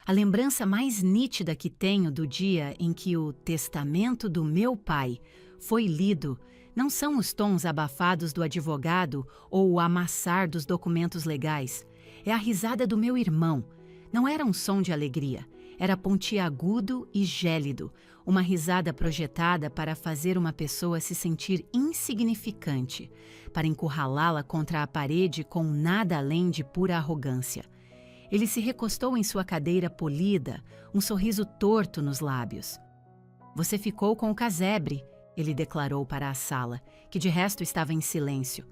A lembrança mais nítida que tenho do dia em que o testamento do meu pai foi lido não são os tons abafados do advogado ou o amassar dos documentos legais. É a risada do meu irmão. Não era um som de alegria, era pontiagudo e gélido, uma risada projetada para fazer uma pessoa se sentir insignificante, para encurralá-la contra a parede com nada além de pura arrogância. Ele se recostou em sua cadeira polida, um sorriso torto nos lábios. "Você ficou com o casebre", ele declarou para a sala, que de resto estava em silêncio.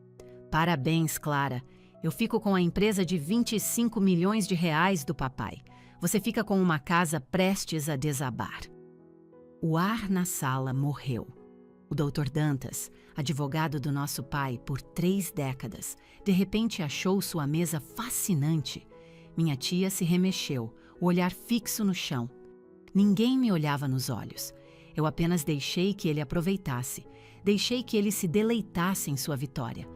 "Parabéns, Clara. Eu fico com a empresa de 25 milhões de reais do papai. Você fica com uma casa prestes a desabar." O ar na sala morreu. O Dr. Dantas, advogado do nosso pai por 3 décadas, de repente achou sua mesa fascinante. Minha tia se remexeu, o olhar fixo no chão. Ninguém me olhava nos olhos. Eu apenas deixei que ele aproveitasse, deixei que ele se deleitasse em sua vitória.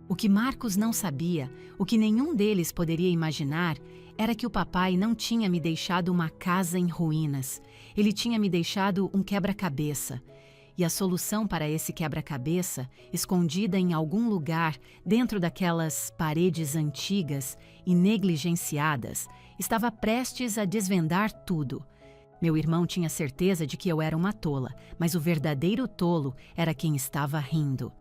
O que Marcos não sabia, o que nenhum deles poderia imaginar, era que o papai não tinha me deixado uma casa em ruínas. Ele tinha me deixado um quebra-cabeça. E a solução para esse quebra-cabeça, escondida em algum lugar dentro daquelas paredes antigas e negligenciadas, estava prestes a desvendar tudo. Meu irmão tinha certeza de que eu era uma tola, mas o verdadeiro tolo era quem estava rindo.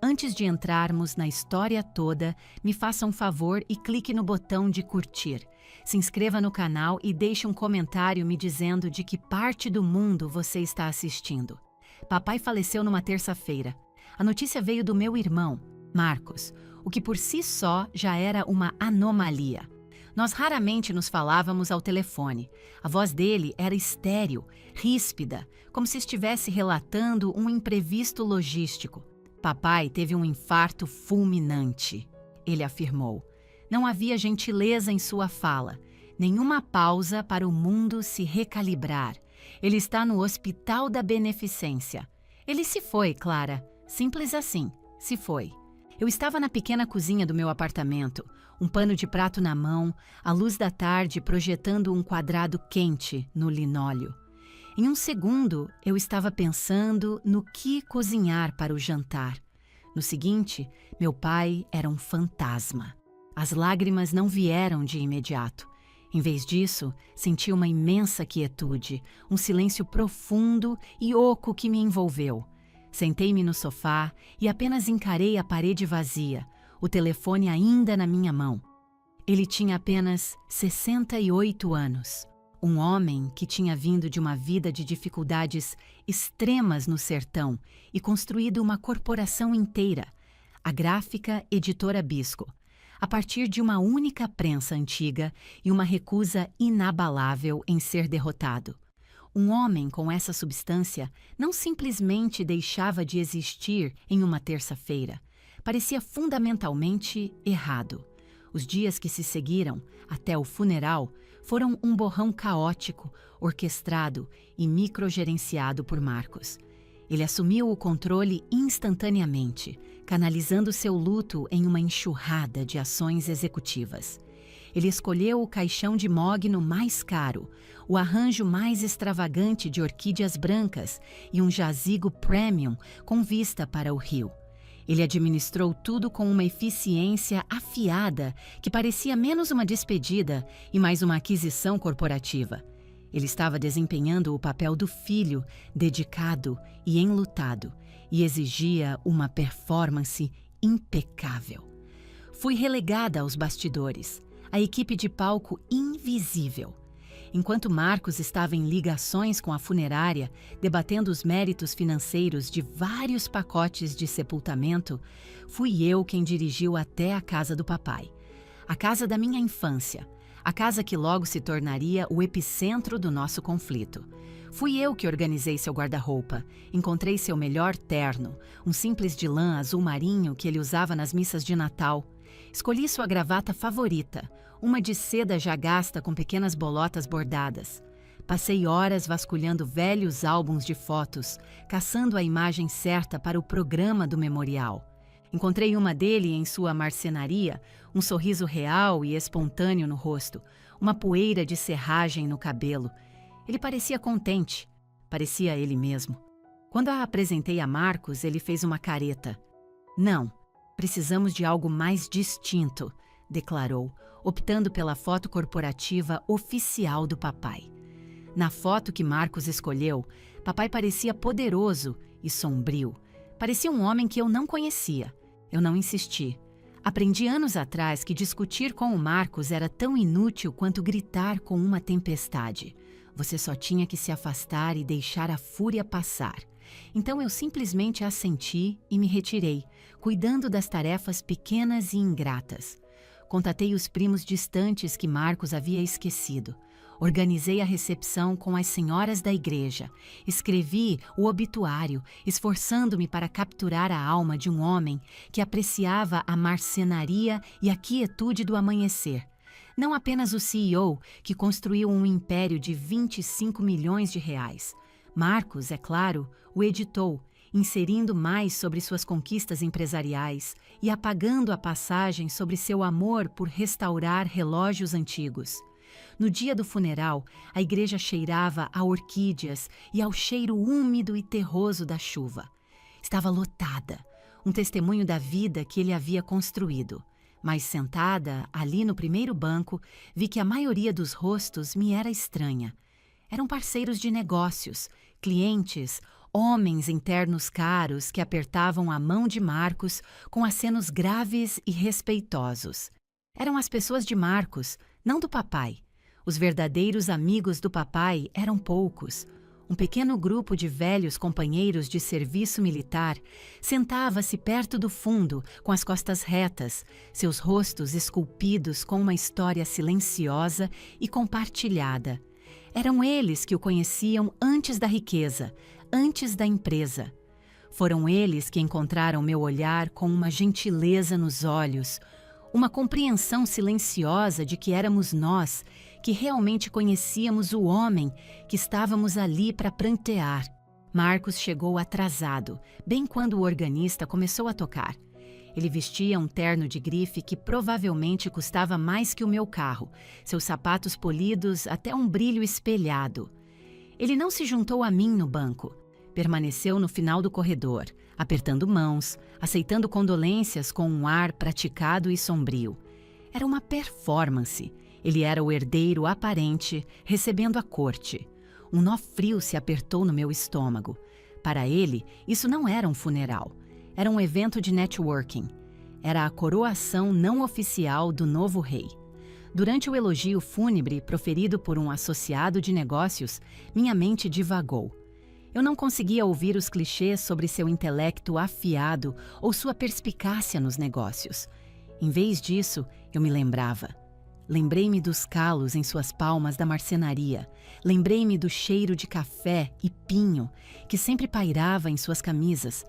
Antes de entrarmos na história toda, me faça um favor e clique no botão de curtir. Se inscreva no canal e deixe um comentário me dizendo de que parte do mundo você está assistindo. Papai faleceu numa terça-feira. A notícia veio do meu irmão, Marcos, o que por si só já era uma anomalia. Nós raramente nos falávamos ao telefone. A voz dele era estéril, ríspida, como se estivesse relatando um imprevisto logístico. "Papai teve um infarto fulminante", ele afirmou. Não havia gentileza em sua fala, nenhuma pausa para o mundo se recalibrar. Ele está no Hospital da Beneficência. Ele se foi, Clara. Simples assim, se foi. Eu estava na pequena cozinha do meu apartamento, um pano de prato na mão, a luz da tarde projetando um quadrado quente no linóleo. Em um segundo, eu estava pensando no que cozinhar para o jantar. No seguinte, meu pai era um fantasma. As lágrimas não vieram de imediato. Em vez disso, senti uma imensa quietude, um silêncio profundo e oco que me envolveu. Sentei-me no sofá e apenas encarei a parede vazia, o telefone ainda na minha mão. Ele tinha apenas 68 anos. Um homem que tinha vindo de uma vida de dificuldades extremas no sertão e construído uma corporação inteira, a Gráfica Editora Bisco, a partir de uma única prensa antiga e uma recusa inabalável em ser derrotado. Um homem com essa substância não simplesmente deixava de existir em uma terça-feira. Parecia fundamentalmente errado. Os dias que se seguiram, até o funeral, foram um borrão caótico, orquestrado e microgerenciado por Marcos. Ele assumiu o controle instantaneamente, canalizando seu luto em uma enxurrada de ações executivas. Ele escolheu o caixão de mogno mais caro, o arranjo mais extravagante de orquídeas brancas e um jazigo premium com vista para o rio. Ele administrou tudo com uma eficiência afiada que parecia menos uma despedida e mais uma aquisição corporativa. Ele estava desempenhando o papel do filho, dedicado e enlutado, e exigia uma performance impecável. Fui relegada aos bastidores, a equipe de palco invisível. Enquanto Marcos estava em ligações com a funerária, debatendo os méritos financeiros de vários pacotes de sepultamento, fui eu quem dirigiu até a casa do papai. A casa da minha infância, a casa que logo se tornaria o epicentro do nosso conflito. Fui eu que organizei seu guarda-roupa, encontrei seu melhor terno, um simples de lã azul marinho que ele usava nas missas de Natal. Escolhi sua gravata favorita, uma de seda já gasta com pequenas bolotas bordadas. Passei horas vasculhando velhos álbuns de fotos, caçando a imagem certa para o programa do memorial. Encontrei uma dele em sua marcenaria, um sorriso real e espontâneo no rosto, uma poeira de serragem no cabelo. Ele parecia contente, parecia ele mesmo. Quando a apresentei a Marcos, ele fez uma careta. Não, precisamos de algo mais distinto, declarou, optando pela foto corporativa oficial do papai. Na foto que Marcos escolheu, papai parecia poderoso e sombrio. Parecia um homem que eu não conhecia. Eu não insisti. Aprendi anos atrás que discutir com o Marcos era tão inútil quanto gritar com uma tempestade. Você só tinha que se afastar e deixar a fúria passar. Então eu simplesmente assenti e me retirei, cuidando das tarefas pequenas e ingratas. Contatei os primos distantes que Marcos havia esquecido. Organizei a recepção com as senhoras da igreja. Escrevi o obituário, esforçando-me para capturar a alma de um homem que apreciava a marcenaria e a quietude do amanhecer. Não apenas o CEO, que construiu um império de 25 milhões de reais. Marcos, é claro, o editou, inserindo mais sobre suas conquistas empresariais e apagando a passagem sobre seu amor por restaurar relógios antigos. No dia do funeral, a igreja cheirava a orquídeas e ao cheiro úmido e terroso da chuva. Estava lotada, um testemunho da vida que ele havia construído. Mas sentada, ali no primeiro banco, vi que a maioria dos rostos me era estranha. Eram parceiros de negócios, clientes, homens internos caros que apertavam a mão de Marcos com acenos graves e respeitosos. Eram as pessoas de Marcos, não do papai. Os verdadeiros amigos do papai eram poucos. Um pequeno grupo de velhos companheiros de serviço militar sentava-se perto do fundo, com as costas retas, seus rostos esculpidos com uma história silenciosa e compartilhada. Eram eles que o conheciam antes da riqueza, antes da empresa. Foram eles que encontraram meu olhar com uma gentileza nos olhos, uma compreensão silenciosa de que éramos nós, que realmente conhecíamos o homem que estávamos ali para prantear. Marcos chegou atrasado, bem quando o organista começou a tocar. Ele vestia um terno de grife que provavelmente custava mais que o meu carro, seus sapatos polidos até um brilho espelhado. Ele não se juntou a mim no banco. Permaneceu no final do corredor, apertando mãos, aceitando condolências com um ar praticado e sombrio. Era uma performance. Ele era o herdeiro aparente, recebendo a corte. Um nó frio se apertou no meu estômago. Para ele, isso não era um funeral. Era um evento de networking. Era a coroação não oficial do novo rei. Durante o elogio fúnebre proferido por um associado de negócios, minha mente divagou. Eu não conseguia ouvir os clichês sobre seu intelecto afiado ou sua perspicácia nos negócios. Em vez disso, eu me lembrava. Lembrei-me dos calos em suas palmas da marcenaria. Lembrei-me do cheiro de café e pinho que sempre pairava em suas camisas.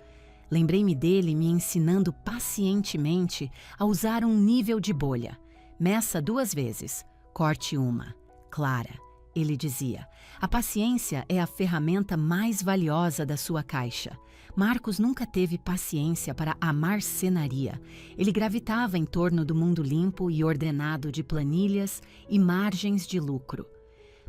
Lembrei-me dele me ensinando pacientemente a usar um nível de bolha. Meça 2 vezes, corte uma. Clara, ele dizia, a paciência é a ferramenta mais valiosa da sua caixa. Marcos nunca teve paciência para a marcenaria. Ele gravitava em torno do mundo limpo e ordenado de planilhas e margens de lucro.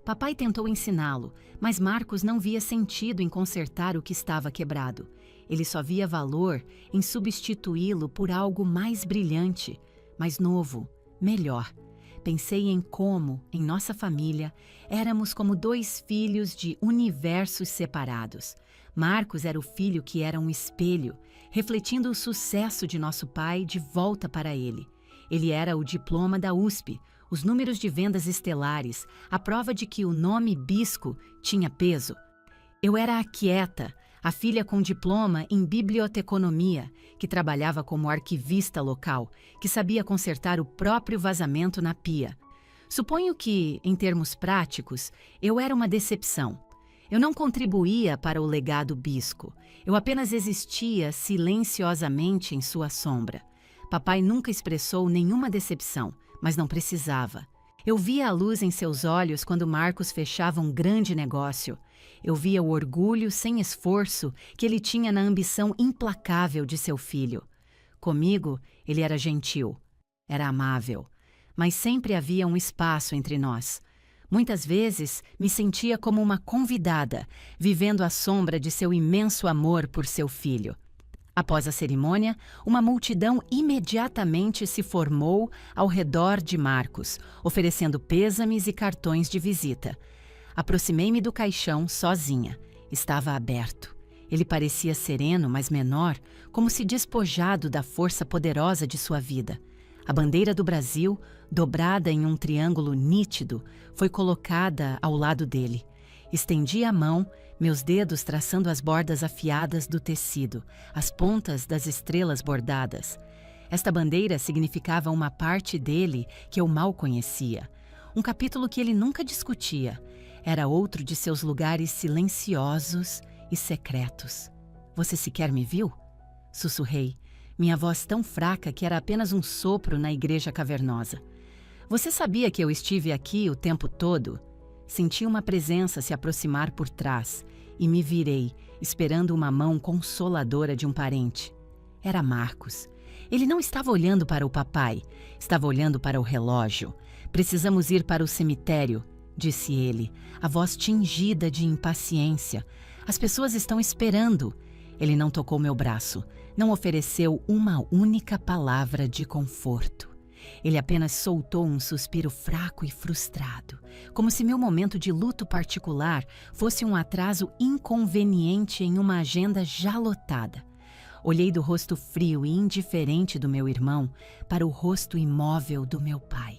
Papai tentou ensiná-lo, mas Marcos não via sentido em consertar o que estava quebrado. Ele só via valor em substituí-lo por algo mais brilhante, mais novo, melhor. Pensei em como, em nossa família, éramos como 2 filhos de universos separados. Marcos era o filho que era um espelho, refletindo o sucesso de nosso pai de volta para ele. Ele era o diploma da USP, os números de vendas estelares, a prova de que o nome Bisco tinha peso. Eu era a quieta, a filha com diploma em biblioteconomia, que trabalhava como arquivista local, que sabia consertar o próprio vazamento na pia. Suponho que, em termos práticos, eu era uma decepção. Eu não contribuía para o legado Bisco. Eu apenas existia silenciosamente em sua sombra. Papai nunca expressou nenhuma decepção, mas não precisava. Eu via a luz em seus olhos quando Marcos fechava um grande negócio. Eu via o orgulho sem esforço que ele tinha na ambição implacável de seu filho. Comigo, ele era gentil, era amável. mas sempre havia um espaço entre nós. Muitas vezes me sentia como uma convidada, vivendo à sombra de seu imenso amor por seu filho. Após a cerimônia, uma multidão imediatamente se formou ao redor de Marcos, oferecendo pêsames e cartões de visita. Aproximei-me do caixão sozinha. Estava aberto. Ele parecia sereno, mas menor, como se despojado da força poderosa de sua vida. A bandeira do Brasil, dobrada em um triângulo nítido, foi colocada ao lado dele. Estendi a mão, meus dedos traçando as bordas afiadas do tecido, as pontas das estrelas bordadas. Esta bandeira significava uma parte dele que eu mal conhecia. Um capítulo que ele nunca discutia. Era outro de seus lugares silenciosos e secretos. Você sequer me viu? Sussurrei, minha voz tão fraca que era apenas um sopro na igreja cavernosa. Você sabia que eu estive aqui o tempo todo? Senti uma presença se aproximar por trás e me virei, esperando uma mão consoladora de um parente. Era Marcos. Ele não estava olhando para o papai, estava olhando para o relógio. Precisamos ir para o cemitério, disse ele, a voz tingida de impaciência. As pessoas estão esperando. Ele não tocou meu braço, não ofereceu uma única palavra de conforto. Ele apenas soltou um suspiro fraco e frustrado, como se meu momento de luto particular fosse um atraso inconveniente em uma agenda já lotada. Olhei do rosto frio e indiferente do meu irmão para o rosto imóvel do meu pai.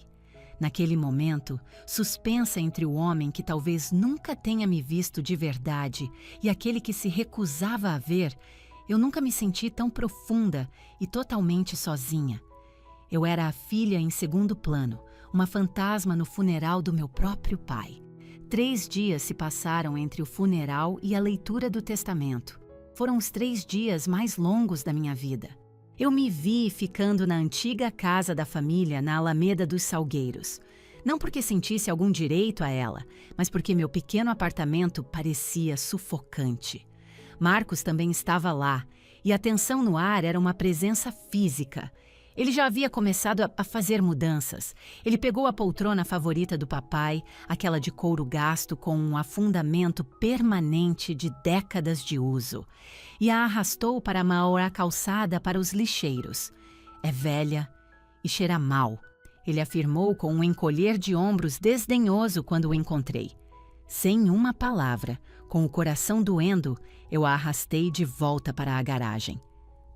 Naquele momento, suspensa entre o homem que talvez nunca tenha me visto de verdade e aquele que se recusava a ver, eu nunca me senti tão profunda e totalmente sozinha. Eu era a filha em segundo plano, uma fantasma no funeral do meu próprio pai. 3 dias se passaram entre o funeral e a leitura do testamento. Foram os 3 dias mais longos da minha vida. Eu me vi ficando na antiga casa da família na Alameda dos Salgueiros. Não porque sentisse algum direito a ela, mas porque meu pequeno apartamento parecia sufocante. Marcos também estava lá, e a tensão no ar era uma presença física. Ele já havia começado a fazer mudanças. Ele pegou a poltrona favorita do papai, aquela de couro gasto com um afundamento permanente de décadas de uso, e a arrastou para a maior calçada para os lixeiros. É velha e cheira mal, ele afirmou com um encolher de ombros desdenhoso quando o encontrei. Sem uma palavra, com o coração doendo, eu a arrastei de volta para a garagem.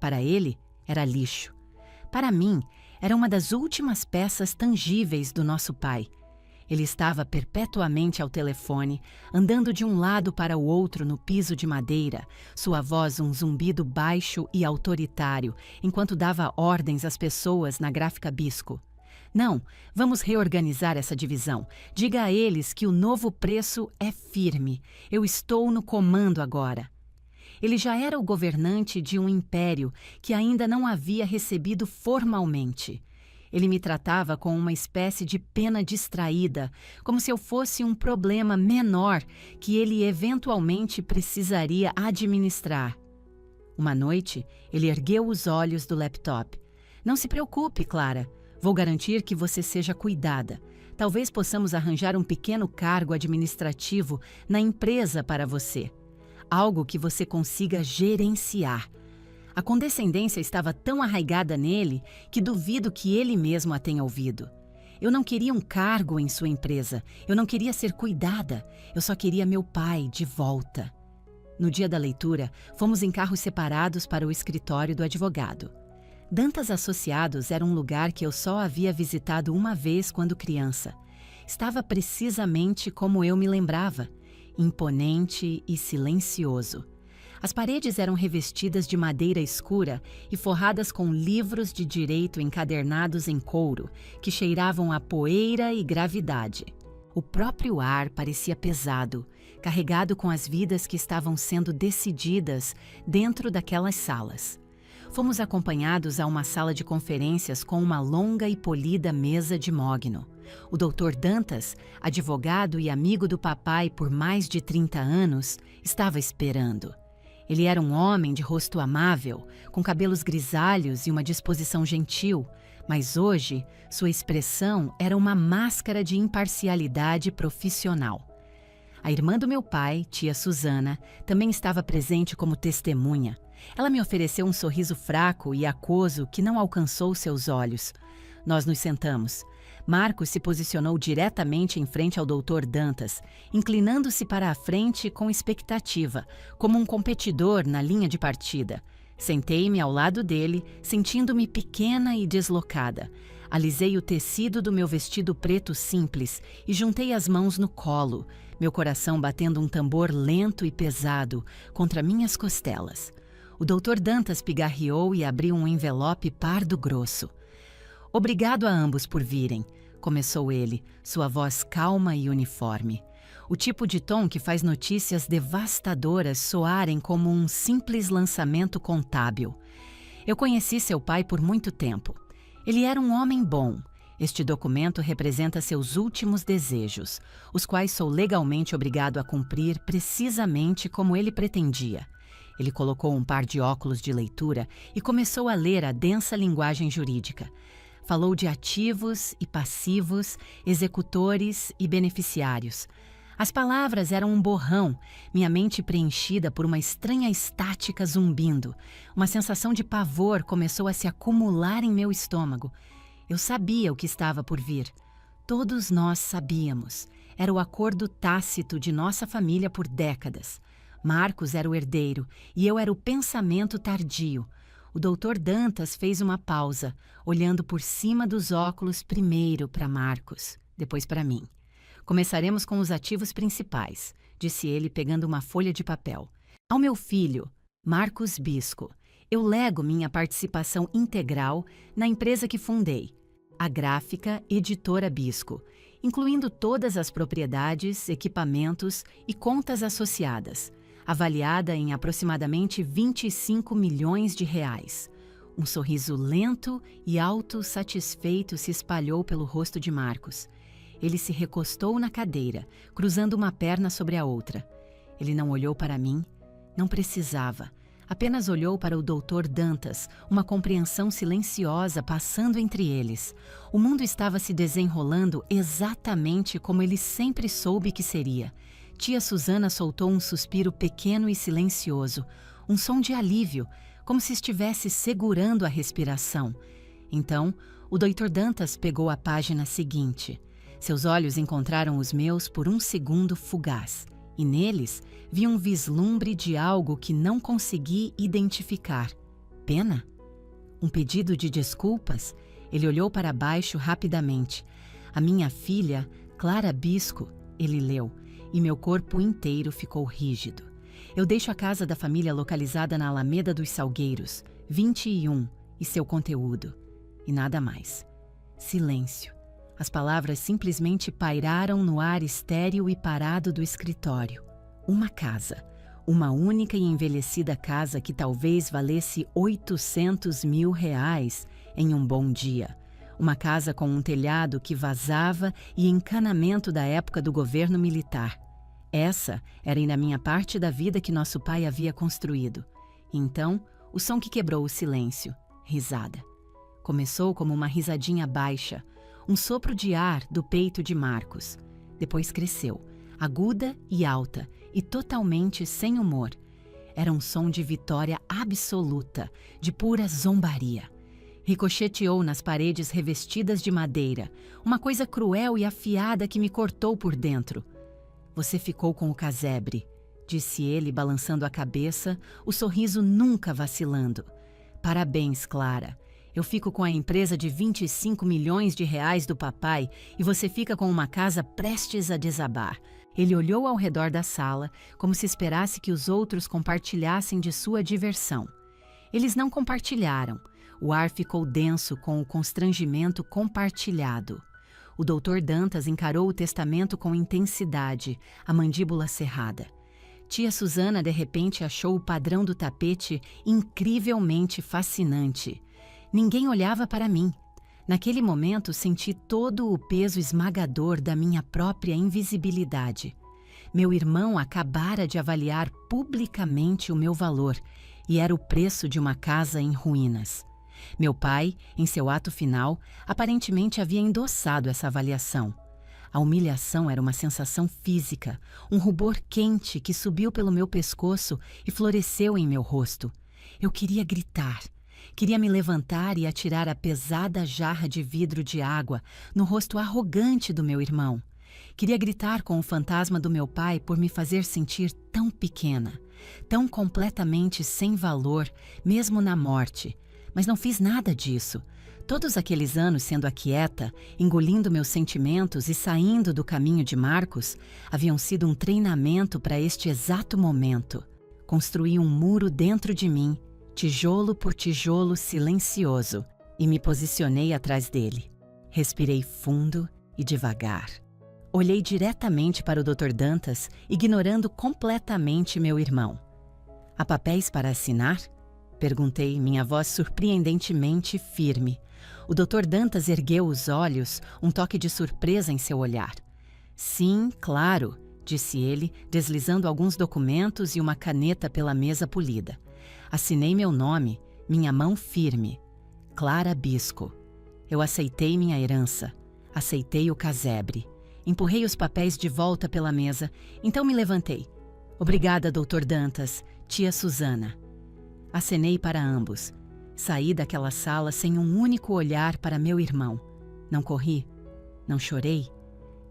Para ele, era lixo. Para mim, era uma das últimas peças tangíveis do nosso pai. Ele estava perpetuamente ao telefone, andando de um lado para o outro no piso de madeira, sua voz um zumbido baixo e autoritário, enquanto dava ordens às pessoas na gráfica Bisco. Não, vamos reorganizar essa divisão. Diga a eles que o novo preço é firme. Eu estou no comando agora. Ele já era o governante de um império que ainda não havia recebido formalmente. Ele me tratava com uma espécie de pena distraída, como se eu fosse um problema menor que ele eventualmente precisaria administrar. Uma noite, ele ergueu os olhos do laptop. Não se preocupe, Clara. Vou garantir que você seja cuidada. Talvez possamos arranjar um pequeno cargo administrativo na empresa para você. Algo que você consiga gerenciar. A condescendência estava tão arraigada nele que duvido que ele mesmo a tenha ouvido. Eu não queria um cargo em sua empresa, eu não queria ser cuidada, eu só queria meu pai de volta. No dia da leitura, fomos em carros separados para o escritório do advogado. Dantas Associados era um lugar que eu só havia visitado uma vez quando criança. Estava precisamente como eu me lembrava. Imponente e silencioso. As paredes eram revestidas de madeira escura e forradas com livros de direito encadernados em couro, que cheiravam a poeira e gravidade. O próprio ar parecia pesado, carregado com as vidas que estavam sendo decididas dentro daquelas salas. Fomos acompanhados a uma sala de conferências com uma longa e polida mesa de mogno. O Dr. Dantas, advogado e amigo do papai por mais de 30 anos, estava esperando. Ele era um homem de rosto amável, com cabelos grisalhos e uma disposição gentil, Mas hoje, sua expressão era uma máscara de imparcialidade profissional. A irmã do meu pai, tia Susana, também estava presente como testemunha. Ela me ofereceu um sorriso fraco e aquoso que não alcançou seus olhos. Nós nos sentamos. Marcos se posicionou diretamente em frente ao Dr. Dantas, inclinando-se para a frente com expectativa, como um competidor na linha de partida. Sentei-me ao lado dele, sentindo-me pequena e deslocada. Alisei o tecido do meu vestido preto simples e juntei as mãos no colo, meu coração batendo um tambor lento e pesado contra minhas costelas. O Dr. Dantas pigarreou e abriu um envelope pardo grosso. "Obrigado a ambos por virem", começou ele, sua voz calma e uniforme. O tipo de tom que faz notícias devastadoras soarem como um simples lançamento contábil. "Eu conheci seu pai por muito tempo. Ele era um homem bom. Este documento representa seus últimos desejos, os quais sou legalmente obrigado a cumprir precisamente como ele pretendia." Ele colocou um par de óculos de leitura e começou a ler a densa linguagem jurídica. Falou de ativos e passivos, executores e beneficiários. As palavras eram um borrão, minha mente preenchida por uma estranha estática zumbindo. Uma sensação de pavor começou a se acumular em meu estômago. Eu sabia o que estava por vir. Todos nós sabíamos. Era o acordo tácito de nossa família por décadas. Marcos era o herdeiro e eu era o pensamento tardio. O Dr. Dantas fez uma pausa, olhando por cima dos óculos primeiro para Marcos, depois para mim. "Começaremos com os ativos principais", disse ele pegando uma folha de papel. "Ao meu filho, Marcos Bisco, eu lego minha participação integral na empresa que fundei, a Gráfica Editora Bisco, incluindo todas as propriedades, equipamentos e contas associadas, avaliada em aproximadamente 25 milhões de reais. Um sorriso lento e autossatisfeito se espalhou pelo rosto de Marcos. Ele se recostou na cadeira, cruzando uma perna sobre a outra. Ele não olhou para mim, não precisava. Apenas olhou para o Dr. Dantas, uma compreensão silenciosa passando entre eles. O mundo estava se desenrolando exatamente como ele sempre soube que seria. Tia Susana soltou um suspiro pequeno e silencioso, um som de alívio, como se estivesse segurando a respiração. Então, o Dr. Dantas pegou a página seguinte. Seus olhos encontraram os meus por um segundo fugaz, e neles vi um vislumbre de algo que não consegui identificar. Pena? Um pedido de desculpas? Ele olhou para baixo rapidamente. "A minha filha, Clara Bisco", ele leu, e meu corpo inteiro ficou rígido. "Eu deixo a casa da família localizada na Alameda dos Salgueiros, 21, e seu conteúdo." E nada mais. Silêncio. As palavras simplesmente pairaram no ar estéril e parado do escritório. Uma casa. Uma única e envelhecida casa que talvez valesse 800 mil reais em um bom dia. Uma casa com um telhado que vazava e encanamento da época do governo militar. Essa era ainda a minha parte da vida que nosso pai havia construído. Então, o som que quebrou o silêncio. Risada. Começou como uma risadinha baixa, um sopro de ar do peito de Marcos. Depois cresceu, aguda e alta, e totalmente sem humor. Era um som de vitória absoluta, de pura zombaria. Ricocheteou nas paredes revestidas de madeira, uma coisa cruel e afiada que me cortou por dentro. "Você ficou com o casebre", disse ele, balançando a cabeça, o sorriso nunca vacilando. "Parabéns, Clara. Eu fico com a empresa de 25 milhões de reais do papai e você fica com uma casa prestes a desabar." Ele olhou ao redor da sala, como se esperasse que os outros compartilhassem de sua diversão. Eles não compartilharam. O ar ficou denso com o constrangimento compartilhado. O Dr. Dantas encarou o testamento com intensidade, a mandíbula cerrada. Tia Susana de repente achou o padrão do tapete incrivelmente fascinante. Ninguém olhava para mim. Naquele momento senti todo o peso esmagador da minha própria invisibilidade. Meu irmão acabara de avaliar publicamente o meu valor, e era o preço de uma casa em ruínas. Meu pai, em seu ato final, aparentemente havia endossado essa avaliação. A humilhação era uma sensação física, um rubor quente que subiu pelo meu pescoço e floresceu em meu rosto. Eu queria gritar. Queria me levantar e atirar a pesada jarra de vidro de água no rosto arrogante do meu irmão. Queria gritar com o fantasma do meu pai por me fazer sentir tão pequena, tão completamente sem valor, mesmo na morte. Mas não fiz nada disso. Todos aqueles anos sendo aquieta, engolindo meus sentimentos e saindo do caminho de Marcos, haviam sido um treinamento para este exato momento. Construí um muro dentro de mim, tijolo por tijolo silencioso, e me posicionei atrás dele. Respirei fundo e devagar. Olhei diretamente para o Dr. Dantas, ignorando completamente meu irmão. "Há papéis para assinar?" Perguntei, minha voz surpreendentemente firme. O Dr. Dantas ergueu os olhos, um toque de surpresa em seu olhar. "Sim, claro", disse ele, deslizando alguns documentos e uma caneta pela mesa polida. Assinei meu nome, minha mão firme. Clara Bisco. Eu aceitei minha herança. Aceitei o casebre. Empurrei os papéis de volta pela mesa, então me levantei. "Obrigada, Dr. Dantas, tia Susana." Acenei para ambos. Saí daquela sala sem um único olhar para meu irmão. Não corri, não chorei.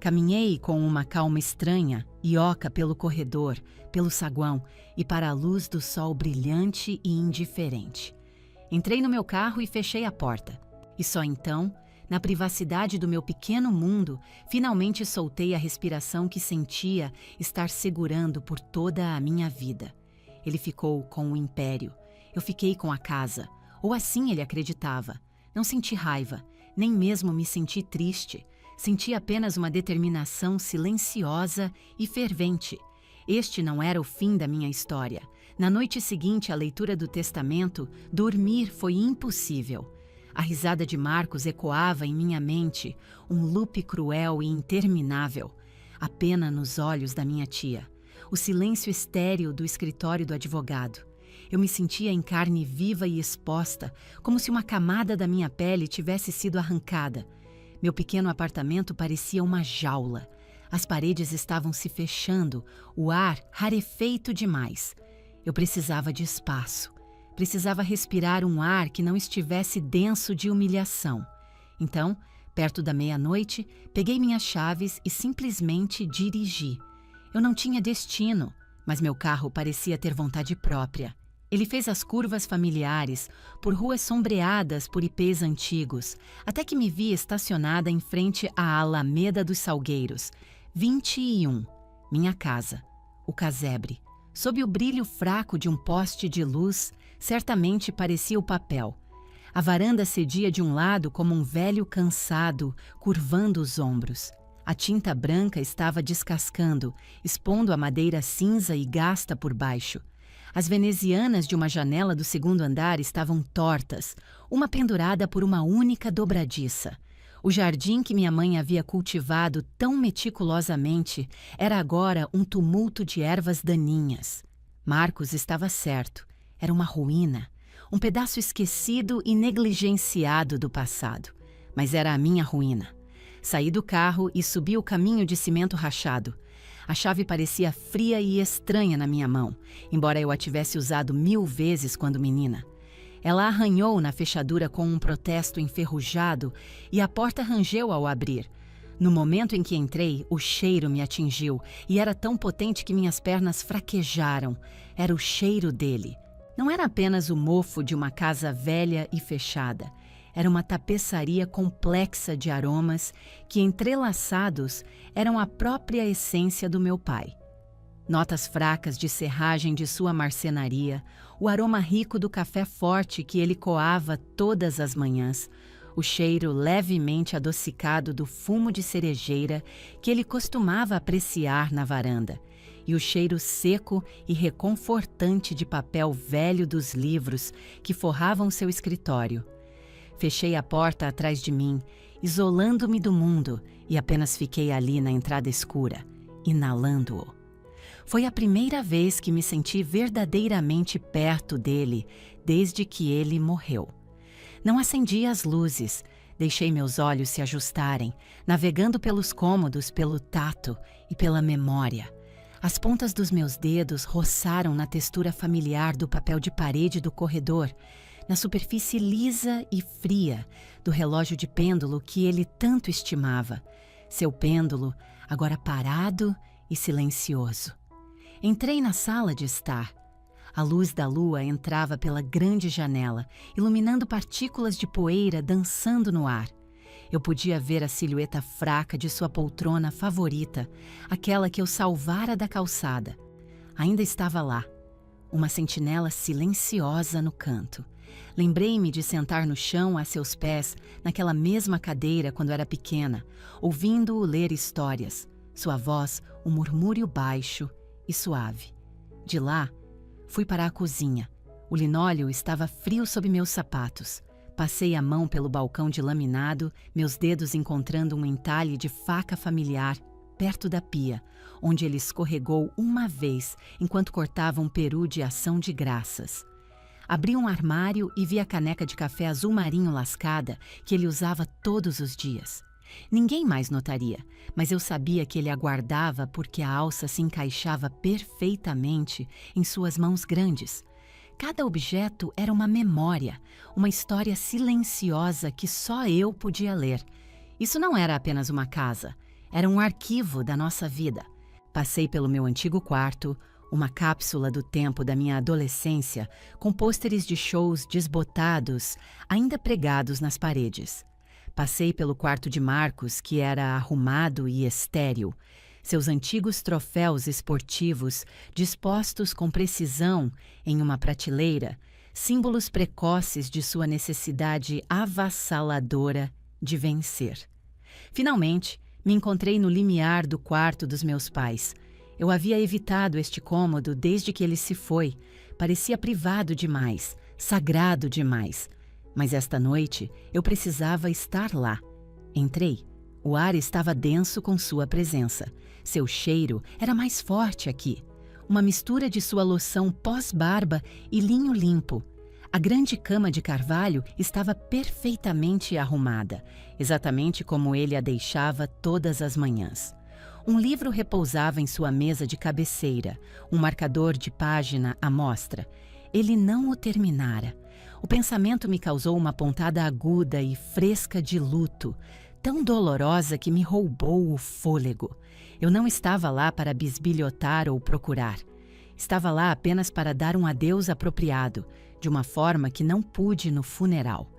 Caminhei com uma calma estranha e oca pelo corredor, pelo saguão e para a luz do sol brilhante e indiferente. Entrei no meu carro e fechei a porta. E só então, na privacidade do meu pequeno mundo, finalmente soltei a respiração que sentia estar segurando por toda a minha vida. Ele ficou com o império. Eu fiquei com a casa. Ou assim ele acreditava. Não senti raiva, nem mesmo me senti triste. Senti apenas uma determinação silenciosa e fervente. Este não era o fim da minha história. Na noite seguinte à leitura do testamento, dormir foi impossível. A risada de Marcos ecoava em minha mente, um loop cruel e interminável. A pena nos olhos da minha tia. O silêncio estéril do escritório do advogado. Eu me sentia em carne viva e exposta, como se uma camada da minha pele tivesse sido arrancada. Meu pequeno apartamento parecia uma jaula. As paredes estavam se fechando, o ar rarefeito demais. Eu precisava de espaço. Precisava respirar um ar que não estivesse denso de humilhação. Então, perto da meia-noite, peguei minhas chaves e simplesmente dirigi. Eu não tinha destino, mas meu carro parecia ter vontade própria. Ele fez as curvas familiares, por ruas sombreadas por ipês antigos, até que me vi estacionada em frente à Alameda dos Salgueiros, 21, minha casa, o casebre. Sob o brilho fraco de um poste de luz, certamente parecia o papel. A varanda cedia de um lado como um velho cansado, curvando os ombros. A tinta branca estava descascando, expondo a madeira cinza e gasta por baixo. As venezianas de uma janela do segundo andar estavam tortas, uma pendurada por uma única dobradiça. O jardim que minha mãe havia cultivado tão meticulosamente era agora um tumulto de ervas daninhas. Marcos estava certo. Era uma ruína, um pedaço esquecido e negligenciado do passado. Mas era a minha ruína. Saí do carro e subi o caminho de cimento rachado. A chave parecia fria e estranha na minha mão, embora eu a tivesse usado 1000 vezes quando menina. Ela arranhou na fechadura com um protesto enferrujado e a porta rangeu ao abrir. No momento em que entrei, o cheiro me atingiu e era tão potente que minhas pernas fraquejaram. Era o cheiro dele. Não era apenas o mofo de uma casa velha e fechada. Era uma tapeçaria complexa de aromas que, entrelaçados, eram a própria essência do meu pai. Notas fracas de serragem de sua marcenaria, o aroma rico do café forte que ele coava todas as manhãs, o cheiro levemente adocicado do fumo de cerejeira que ele costumava apreciar na varanda, e o cheiro seco e reconfortante de papel velho dos livros que forravam seu escritório. Fechei a porta atrás de mim, isolando-me do mundo, e apenas fiquei ali na entrada escura, inalando-o. Foi a primeira vez que me senti verdadeiramente perto dele, desde que ele morreu. Não acendi as luzes. Deixei meus olhos se ajustarem, navegando pelos cômodos pelo tato e pela memória. As pontas dos meus dedos roçaram na textura familiar do papel de parede do corredor, na superfície lisa e fria do relógio de pêndulo que ele tanto estimava. Seu pêndulo, agora parado e silencioso. Entrei na sala de estar. A luz da lua entrava pela grande janela, iluminando partículas de poeira dançando no ar. Eu podia ver a silhueta fraca de sua poltrona favorita, aquela que eu salvara da calçada. Ainda estava lá, uma sentinela silenciosa no canto. Lembrei-me de sentar no chão a seus pés, naquela mesma cadeira quando era pequena, ouvindo-o ler histórias, sua voz um murmúrio baixo e suave. De lá, fui para a cozinha. O linóleo estava frio sob meus sapatos. Passei a mão pelo balcão de laminado, meus dedos encontrando um entalhe de faca familiar perto da pia, onde ele escorregou uma vez enquanto cortava um peru de ação de graças. Abri um armário e vi a caneca de café azul marinho lascada que ele usava todos os dias. Ninguém mais notaria, mas eu sabia que ele a guardava porque a alça se encaixava perfeitamente em suas mãos grandes. Cada objeto era uma memória, uma história silenciosa que só eu podia ler. Isso não era apenas uma casa, era um arquivo da nossa vida. Passei pelo meu antigo quarto, uma cápsula do tempo da minha adolescência, com pôsteres de shows desbotados, ainda pregados nas paredes. Passei pelo quarto de Marcos, que era arrumado e estéril. Seus antigos troféus esportivos, dispostos com precisão em uma prateleira, símbolos precoces de sua necessidade avassaladora de vencer. Finalmente, me encontrei no limiar do quarto dos meus pais. Eu havia evitado este cômodo desde que ele se foi. Parecia privado demais, sagrado demais. Mas esta noite eu precisava estar lá. Entrei. O ar estava denso com sua presença. Seu cheiro era mais forte aqui. Uma mistura de sua loção pós-barba e linho limpo. A grande cama de carvalho estava perfeitamente arrumada, exatamente como ele a deixava todas as manhãs. Um livro repousava em sua mesa de cabeceira, um marcador de página à mostra. Ele não o terminara. O pensamento me causou uma pontada aguda e fresca de luto, tão dolorosa que me roubou o fôlego. Eu não estava lá para bisbilhotar ou procurar. Estava lá apenas para dar um adeus apropriado, de uma forma que não pude no funeral.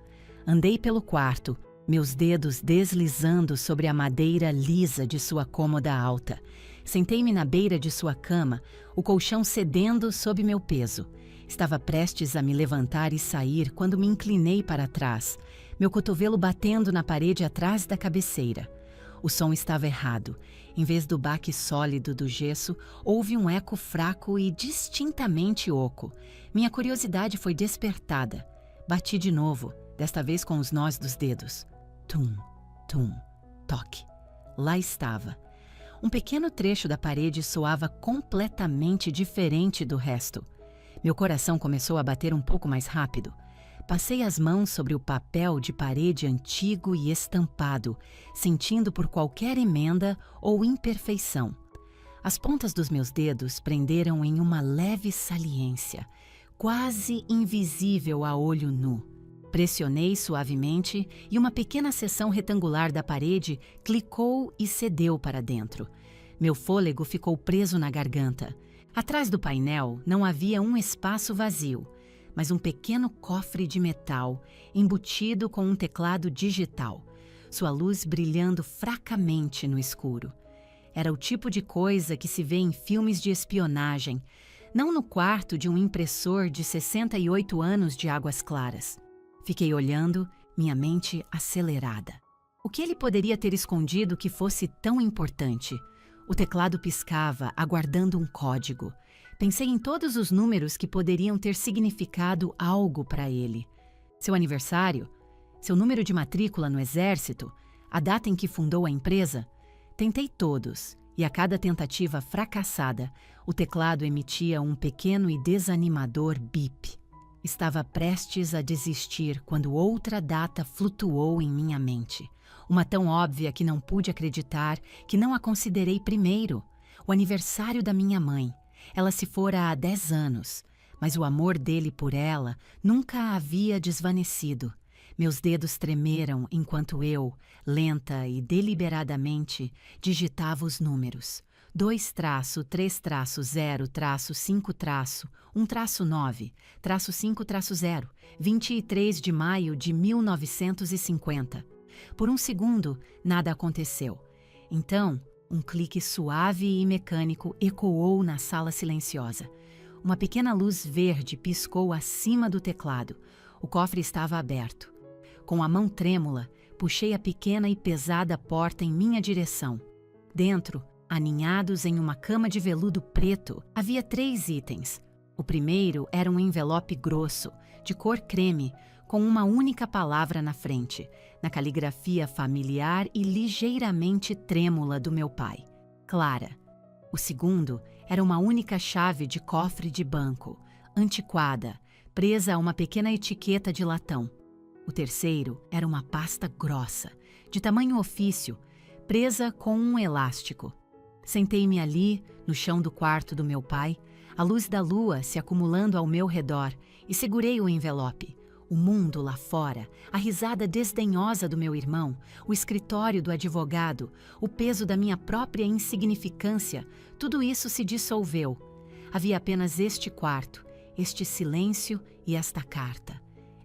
Andei pelo quarto, meus dedos deslizando sobre a madeira lisa de sua cômoda alta. Sentei-me na beira de sua cama, o colchão cedendo sob meu peso. Estava prestes a me levantar e sair quando me inclinei para trás, meu cotovelo batendo na parede atrás da cabeceira. O som estava errado. Em vez do baque sólido do gesso, houve um eco fraco e distintamente oco. Minha curiosidade foi despertada. Bati de novo, desta vez com os nós dos dedos. Tum, tum, toque. Lá estava. Um pequeno trecho da parede soava completamente diferente do resto. Meu coração começou a bater um pouco mais rápido. Passei as mãos sobre o papel de parede antigo e estampado, sentindo por qualquer emenda ou imperfeição. As pontas dos meus dedos prenderam em uma leve saliência, quase invisível a olho nu. Pressionei suavemente e uma pequena seção retangular da parede clicou e cedeu para dentro. Meu fôlego ficou preso na garganta. Atrás do painel não havia um espaço vazio, mas um pequeno cofre de metal, embutido com um teclado digital, sua luz brilhando fracamente no escuro. Era o tipo de coisa que se vê em filmes de espionagem, não no quarto de um impressor de 68 anos de águas claras. Fiquei olhando, minha mente acelerada. O que ele poderia ter escondido que fosse tão importante? O teclado piscava, aguardando um código. Pensei em todos os números que poderiam ter significado algo para ele. Seu aniversário? Seu número de matrícula no exército? A data em que fundou a empresa? Tentei todos, e a cada tentativa fracassada, o teclado emitia um pequeno e desanimador bip. Estava prestes a desistir quando outra data flutuou em minha mente. Uma tão óbvia que não pude acreditar, que não a considerei primeiro. O aniversário da minha mãe. Ela se fora há 10 anos, mas o amor dele por ela nunca a havia desvanecido. Meus dedos tremeram enquanto eu, lenta e deliberadamente, digitava os números. 2-0-5-1-9-5-0, 23 de maio de 1950. Por um segundo, nada aconteceu. Então, um clique suave e mecânico ecoou na sala silenciosa. Uma pequena luz verde piscou acima do teclado. O cofre estava aberto. Com a mão trêmula, puxei a pequena e pesada porta em minha direção. Dentro, aninhados em uma cama de veludo preto, havia 3 itens. O primeiro era um envelope grosso, de cor creme, com uma única palavra na frente, na caligrafia familiar e ligeiramente trêmula do meu pai: Clara. O segundo era uma única chave de cofre de banco, antiquada, presa a uma pequena etiqueta de latão. O terceiro era uma pasta grossa, de tamanho ofício, presa com um elástico. Sentei-me ali, no chão do quarto do meu pai, a luz da lua se acumulando ao meu redor, e segurei o envelope. O mundo lá fora, a risada desdenhosa do meu irmão, o escritório do advogado, o peso da minha própria insignificância, tudo isso se dissolveu. Havia apenas este quarto, este silêncio e esta carta.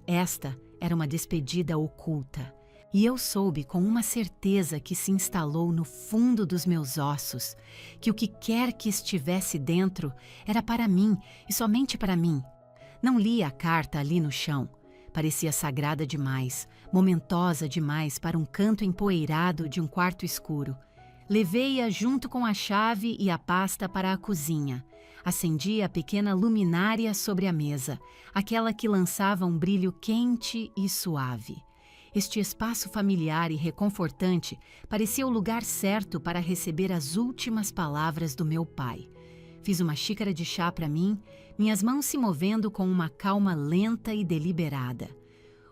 Esta era uma despedida oculta. E eu soube com uma certeza que se instalou no fundo dos meus ossos, que o que quer que estivesse dentro era para mim e somente para mim. Não li a carta ali no chão. Parecia sagrada demais, momentosa demais para um canto empoeirado de um quarto escuro. Levei-a junto com a chave e a pasta para a cozinha. Acendi a pequena luminária sobre a mesa, aquela que lançava um brilho quente e suave. Este espaço familiar e reconfortante parecia o lugar certo para receber as últimas palavras do meu pai. Fiz uma xícara de chá para mim, minhas mãos se movendo com uma calma lenta e deliberada.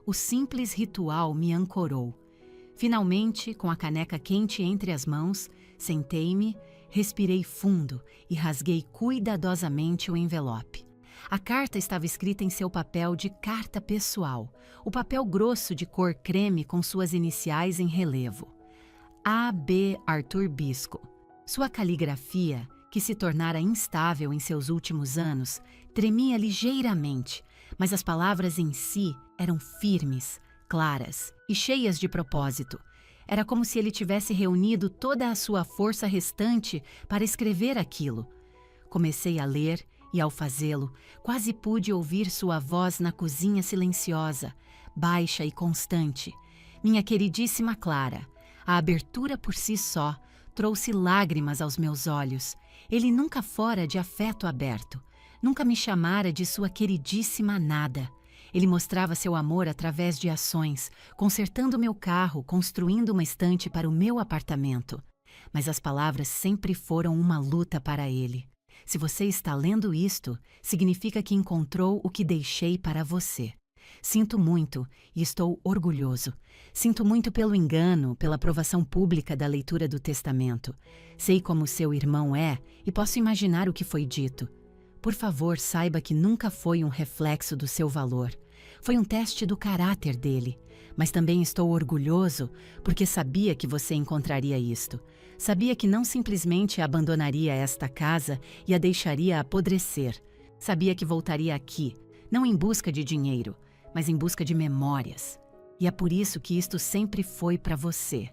O simples ritual me ancorou. Finalmente, com a caneca quente entre as mãos, sentei-me, respirei fundo e rasguei cuidadosamente o envelope. A carta estava escrita em seu papel de carta pessoal, o papel grosso de cor creme com suas iniciais em relevo. A. B. Arthur Bisco. Sua caligrafia, que se tornara instável em seus últimos anos, tremia ligeiramente, mas as palavras em si eram firmes, claras e cheias de propósito. Era como se ele tivesse reunido toda a sua força restante para escrever aquilo. Comecei a ler e, ao fazê-lo, quase pude ouvir sua voz na cozinha silenciosa, baixa e constante. Minha queridíssima Clara. A abertura por si só trouxe lágrimas aos meus olhos. Ele nunca fora de afeto aberto. Nunca me chamara de sua queridíssima nada. Ele mostrava seu amor através de ações, consertando meu carro, construindo uma estante para o meu apartamento. Mas as palavras sempre foram uma luta para ele. Se você está lendo isto, significa que encontrou o que deixei para você. Sinto muito e estou orgulhoso. Sinto muito pelo engano, pela aprovação pública da leitura do testamento. Sei como seu irmão é e posso imaginar o que foi dito. Por favor, saiba que nunca foi um reflexo do seu valor. Foi um teste do caráter dele. Mas também estou orgulhoso porque sabia que você encontraria isto. Sabia que não simplesmente abandonaria esta casa e a deixaria apodrecer. Sabia que voltaria aqui, não em busca de dinheiro, mas em busca de memórias. E é por isso que isto sempre foi para você.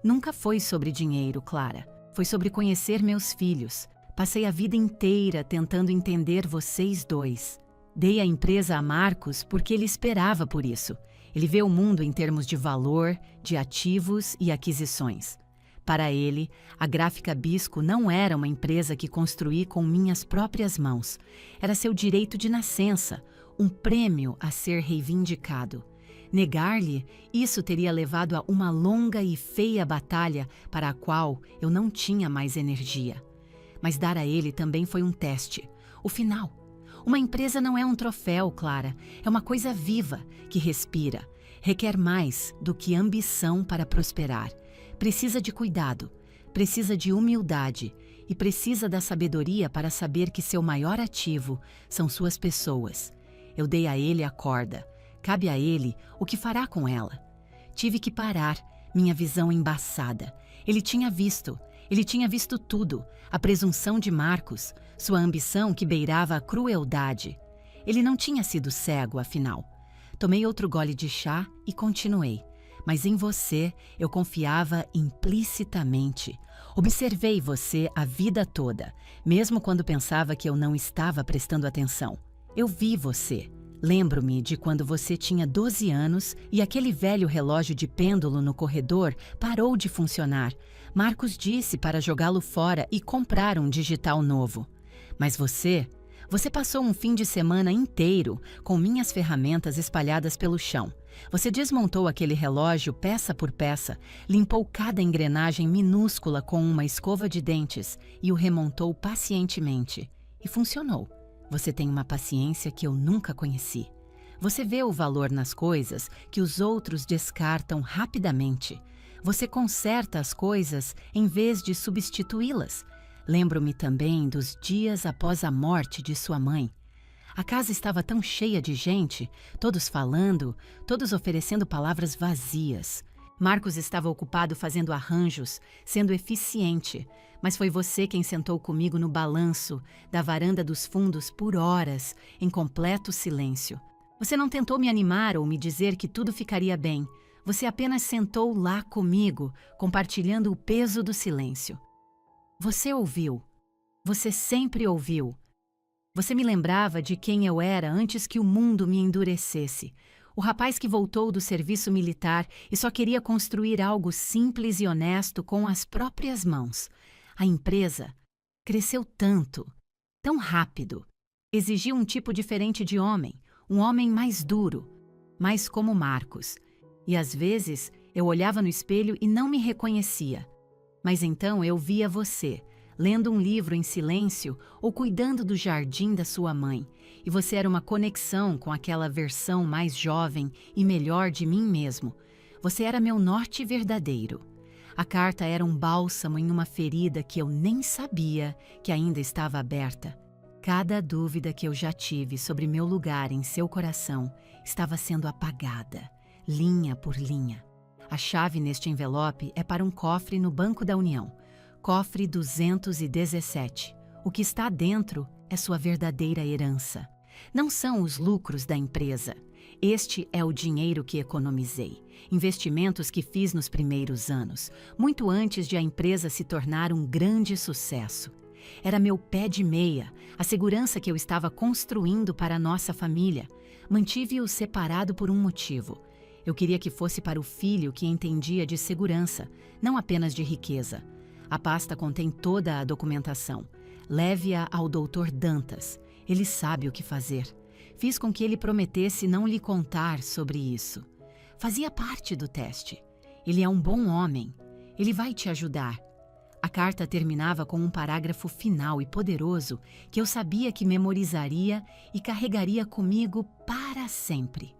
Nunca foi sobre dinheiro, Clara. Foi sobre conhecer meus filhos. Passei a vida inteira tentando entender vocês dois. Dei a empresa a Marcos porque ele esperava por isso. Ele vê o mundo em termos de valor, de ativos e aquisições. Para ele, a Gráfica Bisco não era uma empresa que construí com minhas próprias mãos. Era seu direito de nascença, um prêmio a ser reivindicado. Negar-lhe, isso teria levado a uma longa e feia batalha para a qual eu não tinha mais energia. Mas dar a ele também foi um teste, o final. Uma empresa não é um troféu, Clara. É uma coisa viva, que respira. Requer mais do que ambição para prosperar. Precisa de cuidado, precisa de humildade e precisa da sabedoria para saber que seu maior ativo são suas pessoas. Eu dei a ele a corda. Cabe a ele o que fará com ela. Tive que parar, minha visão embaçada. Ele tinha visto tudo, a presunção de Marcos, sua ambição que beirava a crueldade. Ele não tinha sido cego, afinal. Tomei outro gole de chá e continuei. Mas em você eu confiava implicitamente. Observei você a vida toda, mesmo quando pensava que eu não estava prestando atenção. Eu vi você. Lembro-me de quando você tinha 12 anos e aquele velho relógio de pêndulo no corredor parou de funcionar. Marcos disse para jogá-lo fora e comprar um digital novo. Mas você passou um fim de semana inteiro com minhas ferramentas espalhadas pelo chão. Você desmontou aquele relógio peça por peça, limpou cada engrenagem minúscula com uma escova de dentes e o remontou pacientemente. E funcionou. Você tem uma paciência que eu nunca conheci. Você vê o valor nas coisas que os outros descartam rapidamente. Você conserta as coisas em vez de substituí-las. Lembro-me também dos dias após a morte de sua mãe. A casa estava tão cheia de gente, todos falando, todos oferecendo palavras vazias. Marcos estava ocupado fazendo arranjos, sendo eficiente, mas foi você quem sentou comigo no balanço da varanda dos fundos por horas, em completo silêncio. Você não tentou me animar ou me dizer que tudo ficaria bem. Você apenas sentou lá comigo, compartilhando o peso do silêncio. Você ouviu. Você sempre ouviu. Você me lembrava de quem eu era antes que o mundo me endurecesse. O rapaz que voltou do serviço militar e só queria construir algo simples e honesto com as próprias mãos. A empresa cresceu tanto, tão rápido. Exigia um tipo diferente de homem, um homem mais duro, mais como Marcos. E às vezes eu olhava no espelho e não me reconhecia. Mas então eu via você, lendo um livro em silêncio ou cuidando do jardim da sua mãe, e você era uma conexão com aquela versão mais jovem e melhor de mim mesmo. Você era meu norte verdadeiro. A carta era um bálsamo em uma ferida que eu nem sabia que ainda estava aberta. Cada dúvida que eu já tive sobre meu lugar em seu coração estava sendo apagada, linha por linha. A chave neste envelope é para um cofre no Banco da União. Cofre 217. O que está dentro é sua verdadeira herança. Não são os lucros da empresa. Este é o dinheiro que economizei. Investimentos que fiz nos primeiros anos, muito antes de a empresa se tornar um grande sucesso. Era meu pé de meia, a segurança que eu estava construindo para a nossa família. Mantive-o separado por um motivo. Eu queria que fosse para o filho que entendia de segurança, não apenas de riqueza. A pasta contém toda a documentação. Leve-a ao Dr. Dantas. Ele sabe o que fazer. Fiz com que ele prometesse não lhe contar sobre isso. Fazia parte do teste. Ele é um bom homem. Ele vai te ajudar. A carta terminava com um parágrafo final e poderoso que eu sabia que memorizaria e carregaria comigo para sempre.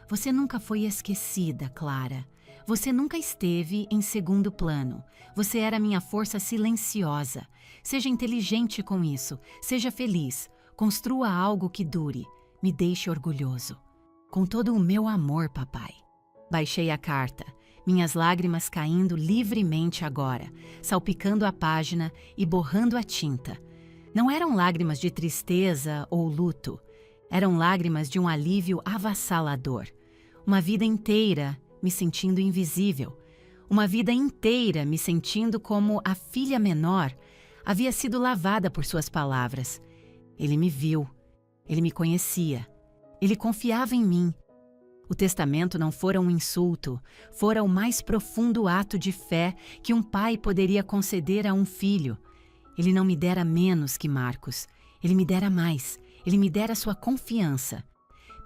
Você nunca foi esquecida, Clara. Você nunca esteve em segundo plano. Você era minha força silenciosa. Seja inteligente com isso. Seja feliz. Construa algo que dure. Me deixe orgulhoso. Com todo o meu amor, papai. Baixei a carta, minhas lágrimas caindo livremente agora, salpicando a página e borrando a tinta. Não eram lágrimas de tristeza ou luto. Eram lágrimas de um alívio avassalador. Uma vida inteira me sentindo invisível. Uma vida inteira me sentindo como a filha menor havia sido lavada por suas palavras. Ele me viu. Ele me conhecia. Ele confiava em mim. O testamento não fora um insulto, fora o mais profundo ato de fé que um pai poderia conceder a um filho. Ele não me dera menos que Marcos. Ele me dera mais. Ele me dera sua confiança.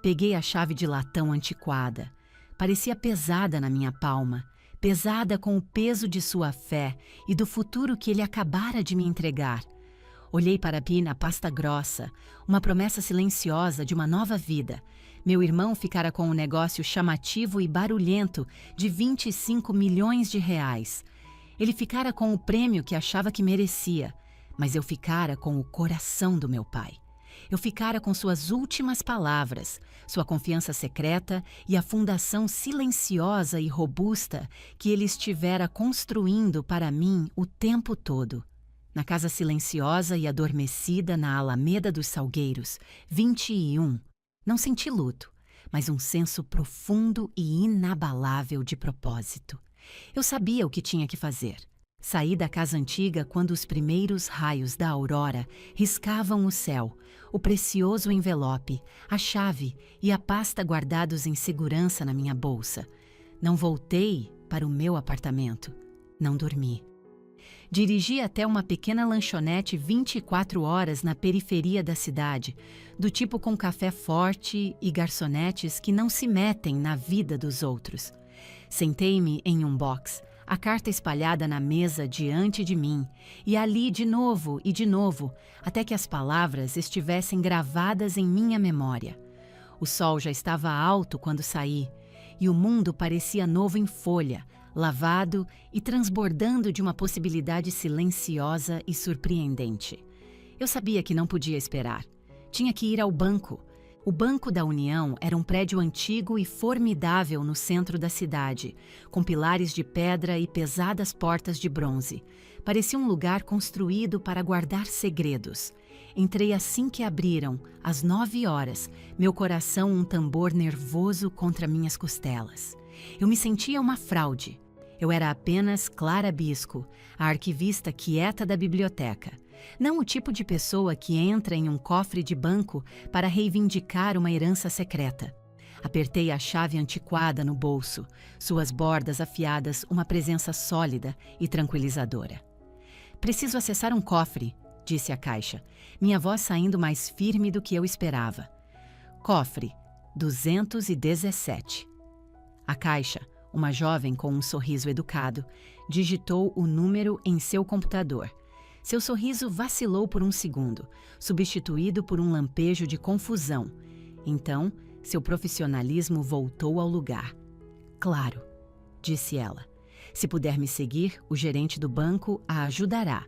Peguei a chave de latão antiquada. Parecia pesada na minha palma, pesada com o peso de sua fé e do futuro que ele acabara de me entregar. Olhei para a pina pasta grossa, uma promessa silenciosa de uma nova vida. Meu irmão ficara com um negócio chamativo e barulhento de 25 milhões de reais. Ele ficara com o prêmio que achava que merecia, mas eu ficara com o coração do meu pai. Eu ficara com suas últimas palavras, sua confiança secreta e a fundação silenciosa e robusta que ele estivera construindo para mim o tempo todo. Na casa silenciosa e adormecida na Alameda dos Salgueiros, 21, não senti luto, mas um senso profundo e inabalável de propósito. Eu sabia o que tinha que fazer. Saí da casa antiga quando os primeiros raios da aurora riscavam o céu, o precioso envelope, a chave e a pasta guardados em segurança na minha bolsa. Não voltei para o meu apartamento. Não dormi. Dirigi até uma pequena lanchonete 24 horas na periferia da cidade, do tipo com café forte e garçonetes que não se metem na vida dos outros. Sentei-me em um box, a carta espalhada na mesa diante de mim, e ali de novo e de novo, até que as palavras estivessem gravadas em minha memória. O sol já estava alto quando saí, e o mundo parecia novo em folha, lavado e transbordando de uma possibilidade silenciosa e surpreendente. Eu sabia que não podia esperar. Tinha que ir ao banco. O Banco da União era um prédio antigo e formidável no centro da cidade, com pilares de pedra e pesadas portas de bronze. Parecia um lugar construído para guardar segredos. Entrei assim que abriram, às 9 horas, meu coração um tambor nervoso contra minhas costelas. Eu me sentia uma fraude. Eu era apenas Clara Bisco, a arquivista quieta da biblioteca. Não o tipo de pessoa que entra em um cofre de banco para reivindicar uma herança secreta. Apertei a chave antiquada no bolso, suas bordas afiadas uma presença sólida e tranquilizadora. Preciso acessar um cofre, disse a caixa, minha voz saindo mais firme do que eu esperava. Cofre 217. A caixa, uma jovem com um sorriso educado, digitou o número em seu computador. Seu sorriso vacilou por um segundo, substituído por um lampejo de confusão. Então, seu profissionalismo voltou ao lugar. Claro, disse ela. Se puder me seguir, o gerente do banco a ajudará.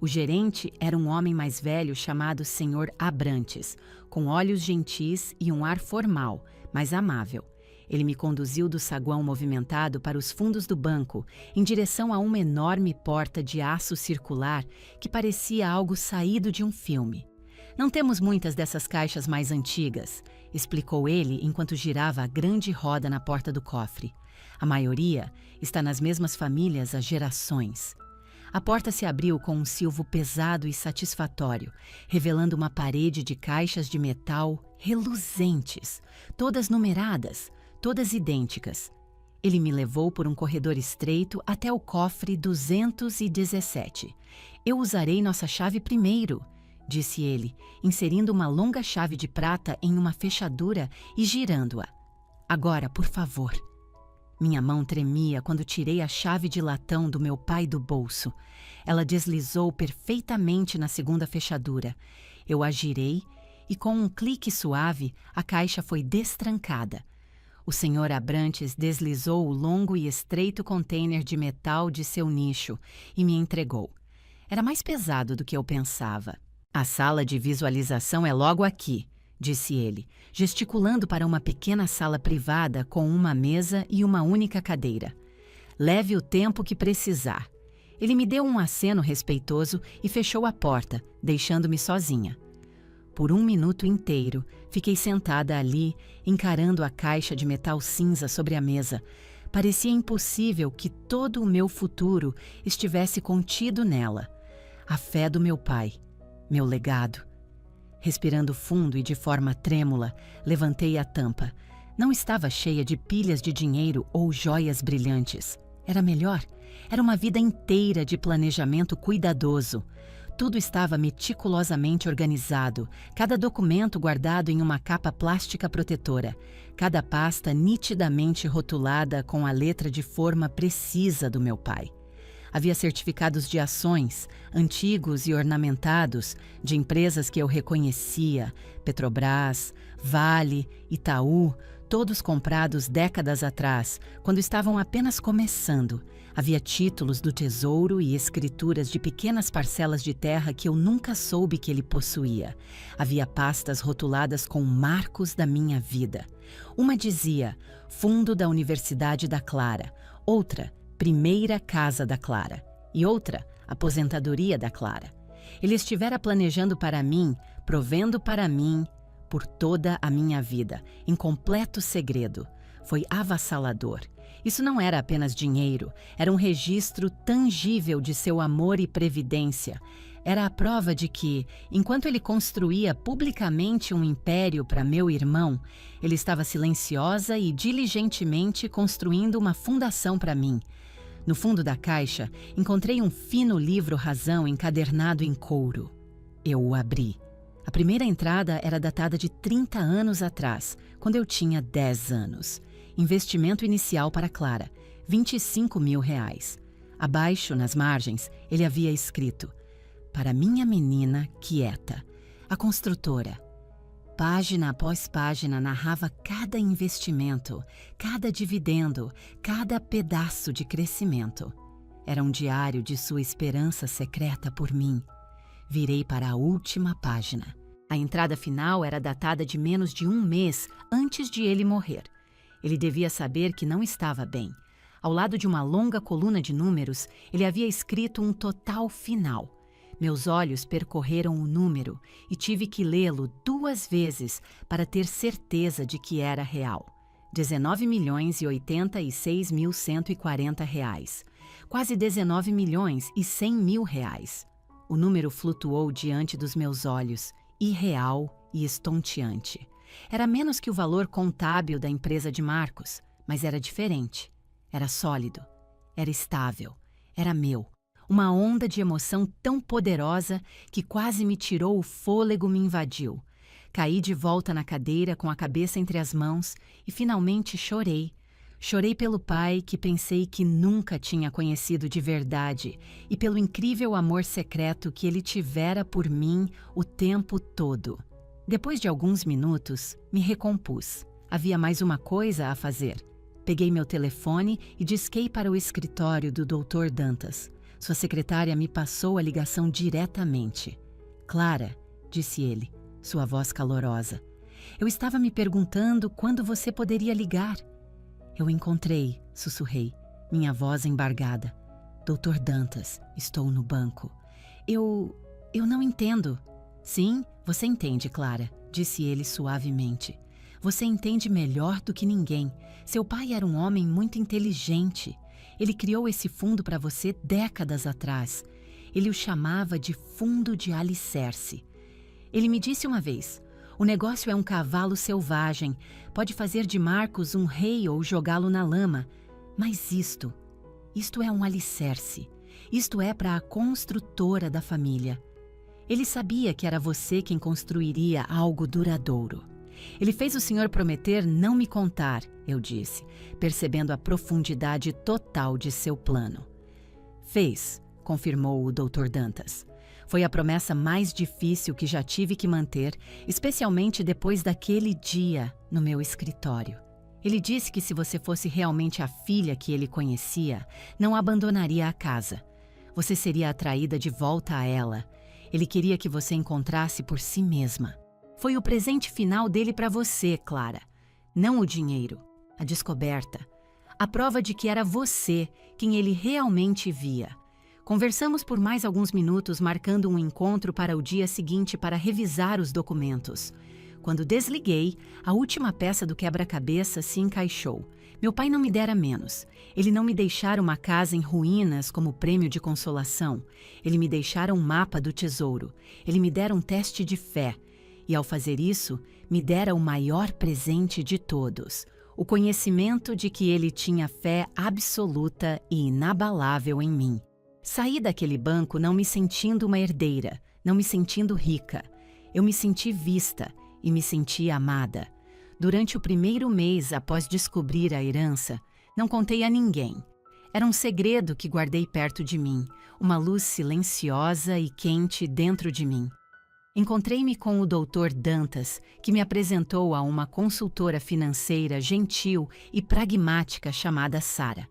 O gerente era um homem mais velho chamado Sr. Abrantes, com olhos gentis e um ar formal, mas amável. Ele me conduziu do saguão movimentado para os fundos do banco, em direção a uma enorme porta de aço circular que parecia algo saído de um filme. Não temos muitas dessas caixas mais antigas, explicou ele enquanto girava a grande roda na porta do cofre. A maioria está nas mesmas famílias há gerações. A porta se abriu com um silvo pesado e satisfatório, revelando uma parede de caixas de metal reluzentes, todas numeradas, todas idênticas. Ele me levou por um corredor estreito até o cofre 217. Eu usarei nossa chave primeiro, disse ele, inserindo uma longa chave de prata em uma fechadura e girando-a. Agora, por favor. Minha mão tremia quando tirei a chave de latão do meu pai do bolso. Ela deslizou perfeitamente na segunda fechadura. Eu a girei e, com um clique suave, a caixa foi destrancada. O Sr. Abrantes deslizou o longo e estreito container de metal de seu nicho e me entregou. Era mais pesado do que eu pensava. A sala de visualização é logo aqui, disse ele, gesticulando para uma pequena sala privada com uma mesa e uma única cadeira. Leve o tempo que precisar. Ele me deu um aceno respeitoso e fechou a porta, deixando-me sozinha. Por 1 minuto inteiro, fiquei sentada ali, encarando a caixa de metal cinza sobre a mesa. Parecia impossível que todo o meu futuro estivesse contido nela. A fé do meu pai, meu legado. Respirando fundo e de forma trêmula, levantei a tampa. Não estava cheia de pilhas de dinheiro ou joias brilhantes. Era melhor. Era uma vida inteira de planejamento cuidadoso. Tudo estava meticulosamente organizado, cada documento guardado em uma capa plástica protetora, cada pasta nitidamente rotulada com a letra de forma precisa do meu pai. Havia certificados de ações, antigos e ornamentados, de empresas que eu reconhecia, Petrobras, Vale, Itaú, todos comprados décadas atrás, quando estavam apenas começando. Havia títulos do Tesouro e escrituras de pequenas parcelas de terra que eu nunca soube que ele possuía. Havia pastas rotuladas com marcos da minha vida. Uma dizia, Fundo da Universidade da Clara. Outra, Primeira Casa da Clara. E outra, Aposentadoria da Clara. Ele estivera planejando para mim, provendo para mim, por toda a minha vida, em completo segredo. Foi avassalador. Isso não era apenas dinheiro, era um registro tangível de seu amor e previdência. Era a prova de que, enquanto ele construía publicamente um império para meu irmão, ele estava silenciosa e diligentemente construindo uma fundação para mim. No fundo da caixa, encontrei um fino livro-razão encadernado em couro. Eu o abri. A primeira entrada era datada de 30 anos atrás, quando eu tinha 10 anos. Investimento inicial para Clara, R$25 mil. Abaixo, nas margens, ele havia escrito: para minha menina quieta, a construtora. Página após página narrava cada investimento, cada dividendo, cada pedaço de crescimento. Era um diário de sua esperança secreta por mim. Virei para a última página. A entrada final era datada de menos de um mês antes de ele morrer. Ele devia saber que não estava bem. Ao lado de uma longa coluna de números, ele havia escrito um total final. Meus olhos percorreram o número e tive que lê-lo 2 vezes para ter certeza de que era real. R$19.086.140. Quase R$19.100.000. O número flutuou diante dos meus olhos, irreal e estonteante. Era menos que o valor contábil da empresa de Marcos, mas era diferente. Era sólido, era estável, era meu. Uma onda de emoção tão poderosa que quase me tirou o fôlego, me invadiu. Caí de volta na cadeira com a cabeça entre as mãos e finalmente chorei. Chorei pelo pai que pensei que nunca tinha conhecido de verdade e pelo incrível amor secreto que ele tivera por mim o tempo todo. Depois de alguns minutos, me recompus. Havia mais uma coisa a fazer. Peguei meu telefone e disquei para o escritório do Dr. Dantas. Sua secretária me passou a ligação diretamente. Clara, disse ele, sua voz calorosa. Eu estava me perguntando quando você poderia ligar. Eu encontrei, sussurrei, minha voz embargada. Dr. Dantas, estou no banco. Eu não entendo. Sim, você entende, Clara, disse ele suavemente. Você entende melhor do que ninguém. Seu pai era um homem muito inteligente. Ele criou esse fundo para você décadas atrás. Ele o chamava de fundo de alicerce. Ele me disse uma vez, o negócio é um cavalo selvagem, pode fazer de Marcos um rei ou jogá-lo na lama. Mas isto é um alicerce. Isto é para a construtora da família. Ele sabia que era você quem construiria algo duradouro. Ele fez o senhor prometer não me contar, eu disse, percebendo a profundidade total de seu plano. Fez, confirmou o Dr. Dantas. Foi a promessa mais difícil que já tive que manter, especialmente depois daquele dia no meu escritório. Ele disse que se você fosse realmente a filha que ele conhecia, não abandonaria a casa. Você seria atraída de volta a ela. Ele queria que você encontrasse por si mesma. Foi o presente final dele para você, Clara. Não o dinheiro, a descoberta. A prova de que era você quem ele realmente via. Conversamos por mais alguns minutos, marcando um encontro para o dia seguinte para revisar os documentos. Quando desliguei, a última peça do quebra-cabeça se encaixou. Meu pai não me dera menos. Ele não me deixara uma casa em ruínas como prêmio de consolação. Ele me deixara um mapa do tesouro. Ele me dera um teste de fé. E, ao fazer isso, me dera o maior presente de todos. O conhecimento de que ele tinha fé absoluta e inabalável em mim. Saí daquele banco não me sentindo uma herdeira, não me sentindo rica. Eu me senti vista e me senti amada. Durante o primeiro mês após descobrir a herança, não contei a ninguém. Era um segredo que guardei perto de mim, uma luz silenciosa e quente dentro de mim. Encontrei-me com o Dr. Dantas, que me apresentou a uma consultora financeira gentil e pragmática chamada Sara.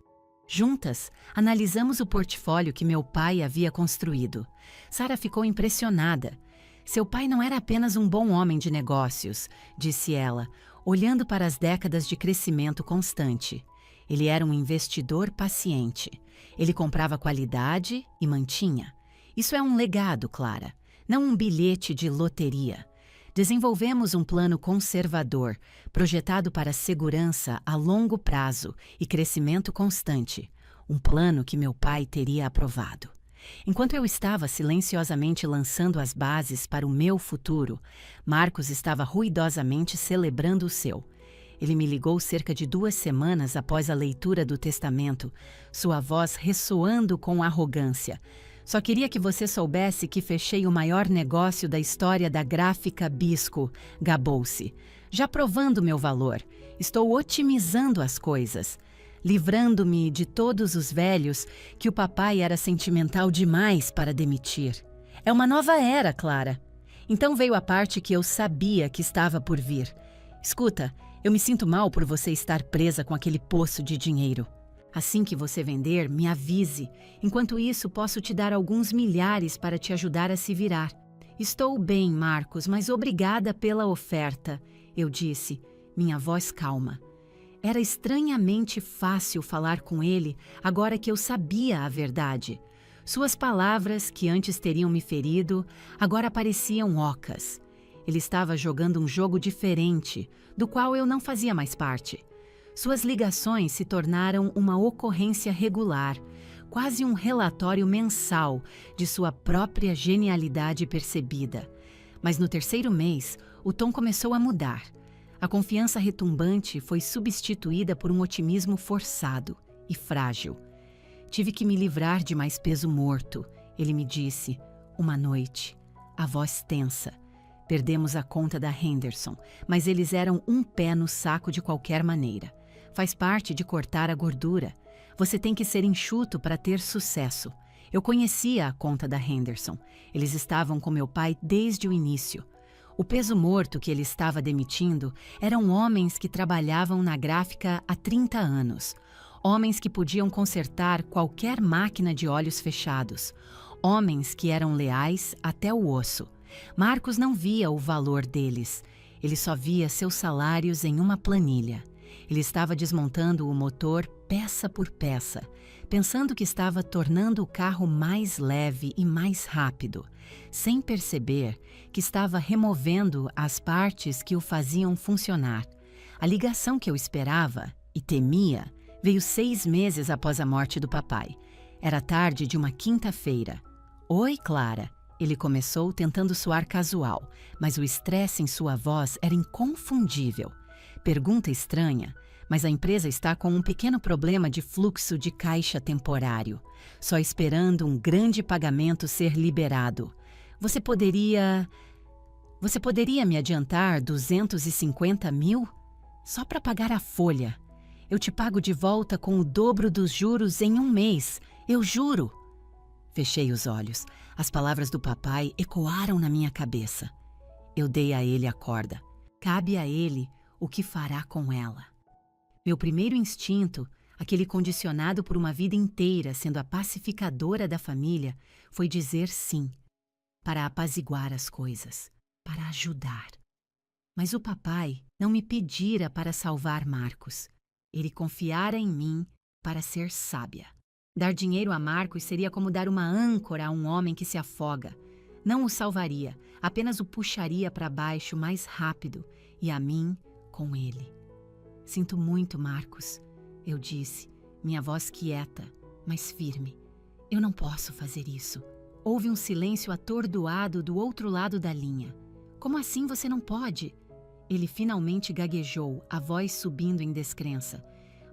Juntas, analisamos o portfólio que meu pai havia construído. Sara ficou impressionada. Seu pai não era apenas um bom homem de negócios, disse ela, olhando para as décadas de crescimento constante. Ele era um investidor paciente. Ele comprava qualidade e mantinha. Isso é um legado, Clara, não um bilhete de loteria. Desenvolvemos um plano conservador, projetado para segurança a longo prazo e crescimento constante. Um plano que meu pai teria aprovado. Enquanto eu estava silenciosamente lançando as bases para o meu futuro, Marcos estava ruidosamente celebrando o seu. Ele me ligou cerca de 2 semanas após a leitura do testamento, sua voz ressoando com arrogância. Só queria que você soubesse que fechei o maior negócio da história da gráfica Bisco, gabou-se. Já provando meu valor, estou otimizando as coisas, livrando-me de todos os velhos que o papai era sentimental demais para demitir. É uma nova era, Clara. Então veio a parte que eu sabia que estava por vir. Escuta, eu me sinto mal por você estar presa com aquele poço de dinheiro. Assim que você vender, me avise. Enquanto isso, posso te dar alguns milhares para te ajudar a se virar. Estou bem, Marcos, mas obrigada pela oferta, eu disse, minha voz calma. Era estranhamente fácil falar com ele agora que eu sabia a verdade. Suas palavras, que antes teriam me ferido, agora pareciam ocas. Ele estava jogando um jogo diferente, do qual eu não fazia mais parte. Suas ligações se tornaram uma ocorrência regular, quase um relatório mensal de sua própria genialidade percebida. Mas no 3º mês, o tom começou a mudar. A confiança retumbante foi substituída por um otimismo forçado e frágil. Tive que me livrar de mais peso morto, ele me disse, uma noite, a voz tensa. Perdemos a conta da Henderson, mas eles eram um pé no saco de qualquer maneira. Faz parte de cortar a gordura. Você tem que ser enxuto para ter sucesso. Eu conhecia a conta da Henderson. Eles estavam com meu pai desde o início. O peso morto que ele estava demitindo eram homens que trabalhavam na gráfica há 30 anos. Homens que podiam consertar qualquer máquina de olhos fechados. Homens que eram leais até o osso. Marcos não via o valor deles. Ele só via seus salários em uma planilha. Ele estava desmontando o motor peça por peça, pensando que estava tornando o carro mais leve e mais rápido, sem perceber que estava removendo as partes que o faziam funcionar. A ligação que eu esperava e temia veio 6 meses após a morte do papai. Era tarde de uma quinta-feira. Oi, Clara. Ele começou tentando soar casual, mas o estresse em sua voz era inconfundível. Pergunta estranha, mas a empresa está com um pequeno problema de fluxo de caixa temporário, só esperando um grande pagamento ser liberado. Você poderia me adiantar 250 mil? Só para pagar a folha. Eu te pago de volta com o dobro dos juros em 1 mês, eu juro. Fechei os olhos. As palavras do papai ecoaram na minha cabeça. Eu dei a ele a corda. Cabe a ele o que fará com ela. Meu primeiro instinto, aquele condicionado por uma vida inteira sendo a pacificadora da família, foi dizer sim, para apaziguar as coisas, para ajudar. Mas o papai não me pedira para salvar Marcos. Ele confiara em mim para ser sábia. Dar dinheiro a Marcos seria como dar uma âncora a um homem que se afoga. Não o salvaria, apenas o puxaria para baixo mais rápido e a mim com ele. Sinto muito, Marcos, eu disse, minha voz quieta, mas firme. Eu não posso fazer isso. Houve um silêncio atordoado do outro lado da linha. Como assim você não pode? Ele finalmente gaguejou, a voz subindo em descrença.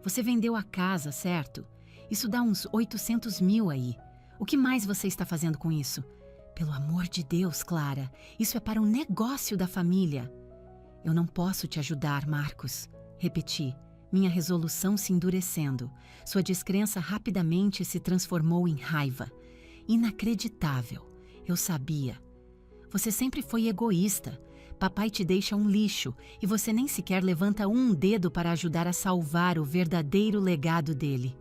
Você vendeu a casa, certo? Isso dá uns 800 mil aí. O que mais você está fazendo com isso? Pelo amor de Deus, Clara, isso é para um negócio da família. Eu não posso te ajudar, Marcos, repeti, minha resolução se endurecendo. Sua descrença rapidamente se transformou em raiva. Inacreditável. Eu sabia. Você sempre foi egoísta. Papai te deixa um lixo e você nem sequer levanta um dedo para ajudar a salvar o verdadeiro legado dele.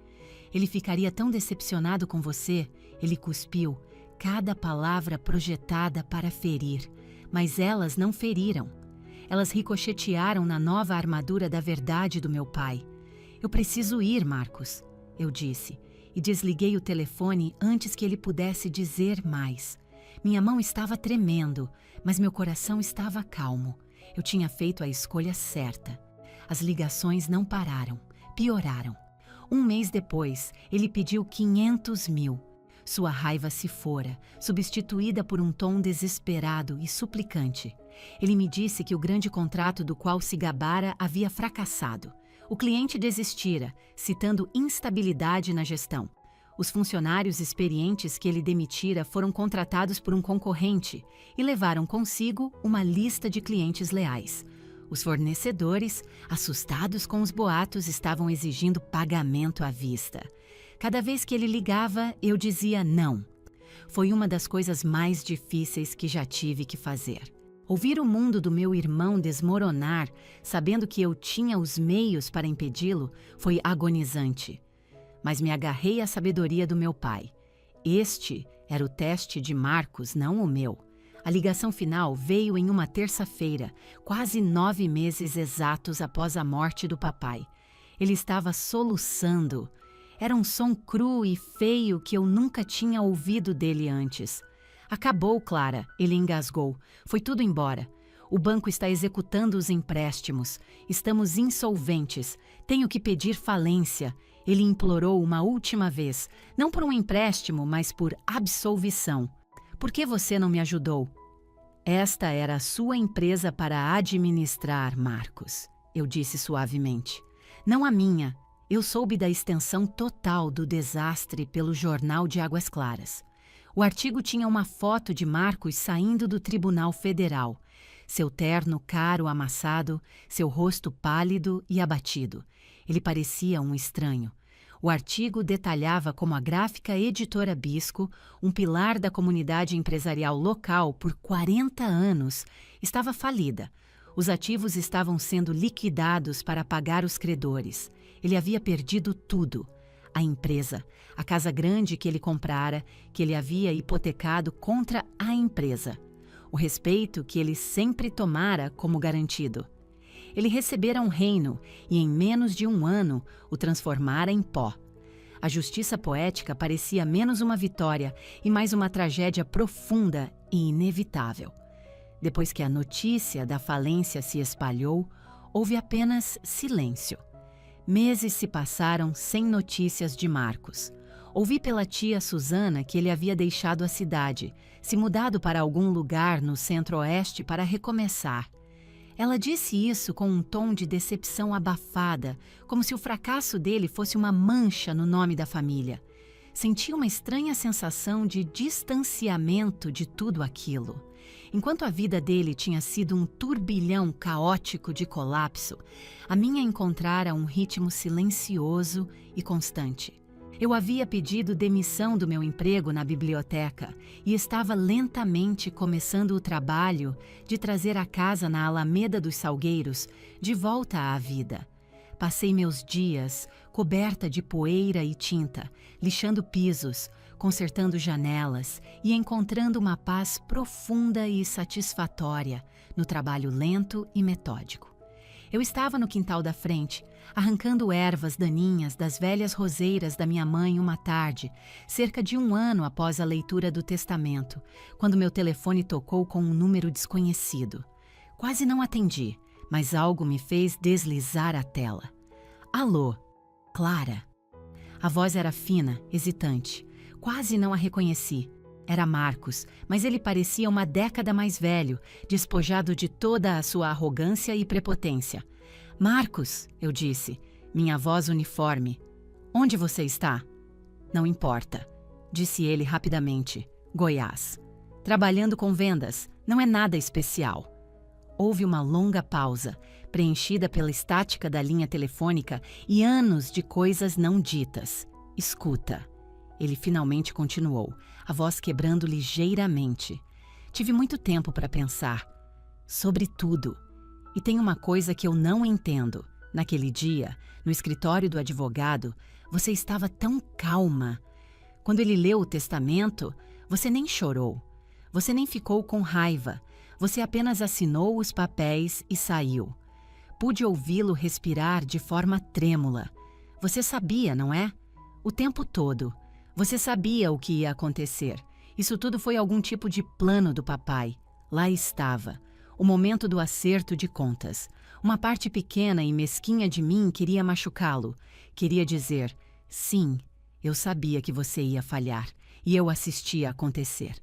Ele ficaria tão decepcionado com você, ele cuspiu, cada palavra projetada para ferir. Mas elas não feriram. Elas ricochetearam na nova armadura da verdade do meu pai. Eu preciso ir, Marcos, eu disse, e desliguei o telefone antes que ele pudesse dizer mais. Minha mão estava tremendo, mas meu coração estava calmo. Eu tinha feito a escolha certa. As ligações não pararam, pioraram. Um mês depois, ele pediu 500 mil. Sua raiva se fora, substituída por um tom desesperado e suplicante. Ele me disse que o grande contrato do qual se gabara havia fracassado. O cliente desistira, citando instabilidade na gestão. Os funcionários experientes que ele demitira foram contratados por um concorrente e levaram consigo uma lista de clientes leais. Os fornecedores, assustados com os boatos, estavam exigindo pagamento à vista. Cada vez que ele ligava, eu dizia não. Foi uma das coisas mais difíceis que já tive que fazer. Ouvir o mundo do meu irmão desmoronar, sabendo que eu tinha os meios para impedi-lo, foi agonizante. Mas me agarrei à sabedoria do meu pai. Este era o teste de Marcos, não o meu. A ligação final veio em uma terça-feira, quase 9 meses exatos após a morte do papai. Ele estava soluçando. Era um som cru e feio que eu nunca tinha ouvido dele antes. Acabou, Clara, ele engasgou. Foi tudo embora. O banco está executando os empréstimos. Estamos insolventes. Tenho que pedir falência. Ele implorou uma última vez, não por um empréstimo, mas por absolvição. Por que você não me ajudou? Esta era a sua empresa para administrar, Marcos, eu disse suavemente. Não a minha. Eu soube da extensão total do desastre pelo Jornal de Águas Claras. O artigo tinha uma foto de Marcos saindo do Tribunal Federal. Seu terno caro amassado, seu rosto pálido e abatido. Ele parecia um estranho. O artigo detalhava como a gráfica Editora Bisco, um pilar da comunidade empresarial local por 40 anos, estava falida. Os ativos estavam sendo liquidados para pagar os credores. Ele havia perdido tudo. A empresa, a casa grande que ele comprara, que ele havia hipotecado contra a empresa. O respeito que ele sempre tomara como garantido. Ele recebera um reino e, em menos de um ano, o transformara em pó. A justiça poética parecia menos uma vitória e mais uma tragédia profunda e inevitável. Depois que a notícia da falência se espalhou, houve apenas silêncio. Meses se passaram sem notícias de Marcos. Ouvi pela tia Susana que ele havia deixado a cidade, se mudado para algum lugar no centro-oeste para recomeçar. Ela disse isso com um tom de decepção abafada, como se o fracasso dele fosse uma mancha no nome da família. Senti uma estranha sensação de distanciamento de tudo aquilo. Enquanto a vida dele tinha sido um turbilhão caótico de colapso, a minha encontrara um ritmo silencioso e constante. Eu havia pedido demissão do meu emprego na biblioteca e estava lentamente começando o trabalho de trazer a casa na Alameda dos Salgueiros de volta à vida. Passei meus dias coberta de poeira e tinta, lixando pisos, consertando janelas e encontrando uma paz profunda e satisfatória no trabalho lento e metódico. Eu estava no quintal da frente, arrancando ervas daninhas das velhas roseiras da minha mãe uma tarde, cerca de 1 ano após a leitura do testamento, quando meu telefone tocou com um número desconhecido. Quase não atendi, mas algo me fez deslizar a tela. Alô, Clara. A voz era fina, hesitante. Quase não a reconheci. Era Marcos, mas ele parecia uma década mais velho, despojado de toda a sua arrogância e prepotência. Marcos, eu disse, minha voz uniforme. Onde você está? Não importa, disse ele rapidamente. Goiás. Trabalhando com vendas, não é nada especial. Houve uma longa pausa. preenchida pela estática da linha telefônica e anos de coisas não ditas. Escuta. Ele finalmente continuou, a voz quebrando ligeiramente. Tive muito tempo para pensar. Sobre tudo. E tem uma coisa que eu não entendo. Naquele dia, no escritório do advogado, você estava tão calma. Quando ele leu o testamento, você nem chorou. Você nem ficou com raiva. Você apenas assinou os papéis e saiu. Pude ouvi-lo respirar de forma trêmula. Você sabia, não é? O tempo todo. Você sabia o que ia acontecer. Isso tudo foi algum tipo de plano do papai. Lá estava. O momento do acerto de contas. Uma parte pequena e mesquinha de mim queria machucá-lo. Queria dizer, sim, eu sabia que você ia falhar. E eu assistia acontecer.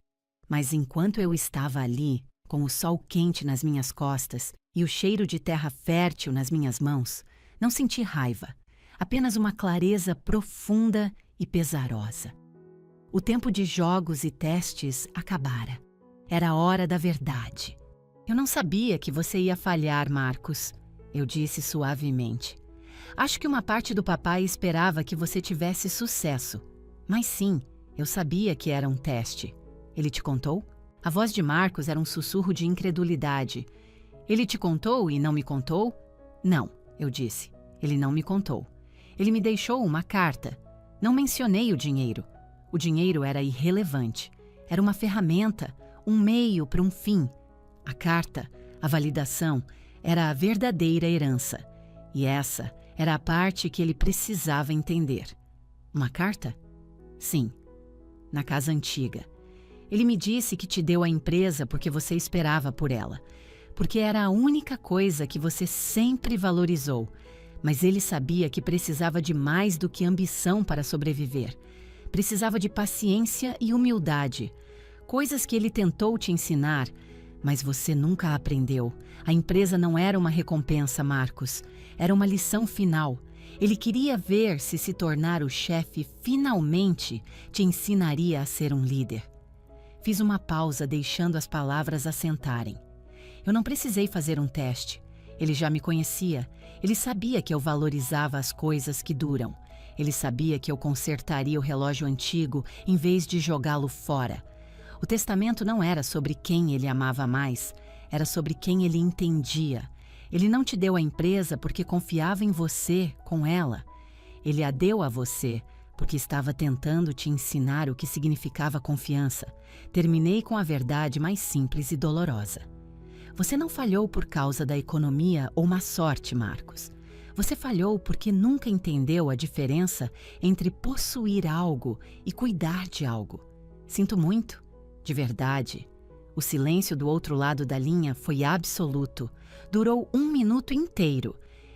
Mas enquanto eu estava ali, com o sol quente nas minhas costas e o cheiro de terra fértil nas minhas mãos, não senti raiva. Apenas uma clareza profunda e pesarosa. O tempo de jogos e testes acabara. Era a hora da verdade. Eu não sabia que você ia falhar, Marcos, eu disse suavemente. Acho que uma parte do papai esperava que você tivesse sucesso. Mas sim, eu sabia que era um teste. Ele te contou? A voz de Marcos era um sussurro de incredulidade. Ele te contou e não me contou? Não, eu disse. Ele não me contou. Ele me deixou uma carta. Não mencionei o dinheiro. O dinheiro era irrelevante. Era uma ferramenta, um meio para um fim. A carta, a validação, era a verdadeira herança. E essa era a parte que ele precisava entender. Uma carta? Sim. Na casa antiga. Ele me disse que te deu a empresa porque você esperava por ela. Porque era a única coisa que você sempre valorizou. Mas ele sabia que precisava de mais do que ambição para sobreviver. Precisava de paciência e humildade. Coisas que ele tentou te ensinar, mas você nunca aprendeu. A empresa não era uma recompensa, Marcos. Era uma lição final. Ele queria ver se tornar o chefe finalmente te ensinaria a ser um líder. Fiz uma pausa, deixando as palavras assentarem. Eu não precisei fazer um teste. Ele já me conhecia. Ele sabia que eu valorizava as coisas que duram. Ele sabia que eu consertaria o relógio antigo em vez de jogá-lo fora. O testamento não era sobre quem ele amava mais, era sobre quem ele entendia. Ele não te deu a empresa porque confiava em você com ela. Ele a deu a você porque estava tentando te ensinar o que significava confiança. Terminei com a verdade mais simples e dolorosa. Você não falhou por causa da economia ou má sorte, Marcos. Você falhou porque nunca entendeu a diferença entre possuir algo e cuidar de algo. Sinto muito, de verdade. O silêncio do outro lado da linha foi absoluto. Durou 1 minuto inteiro.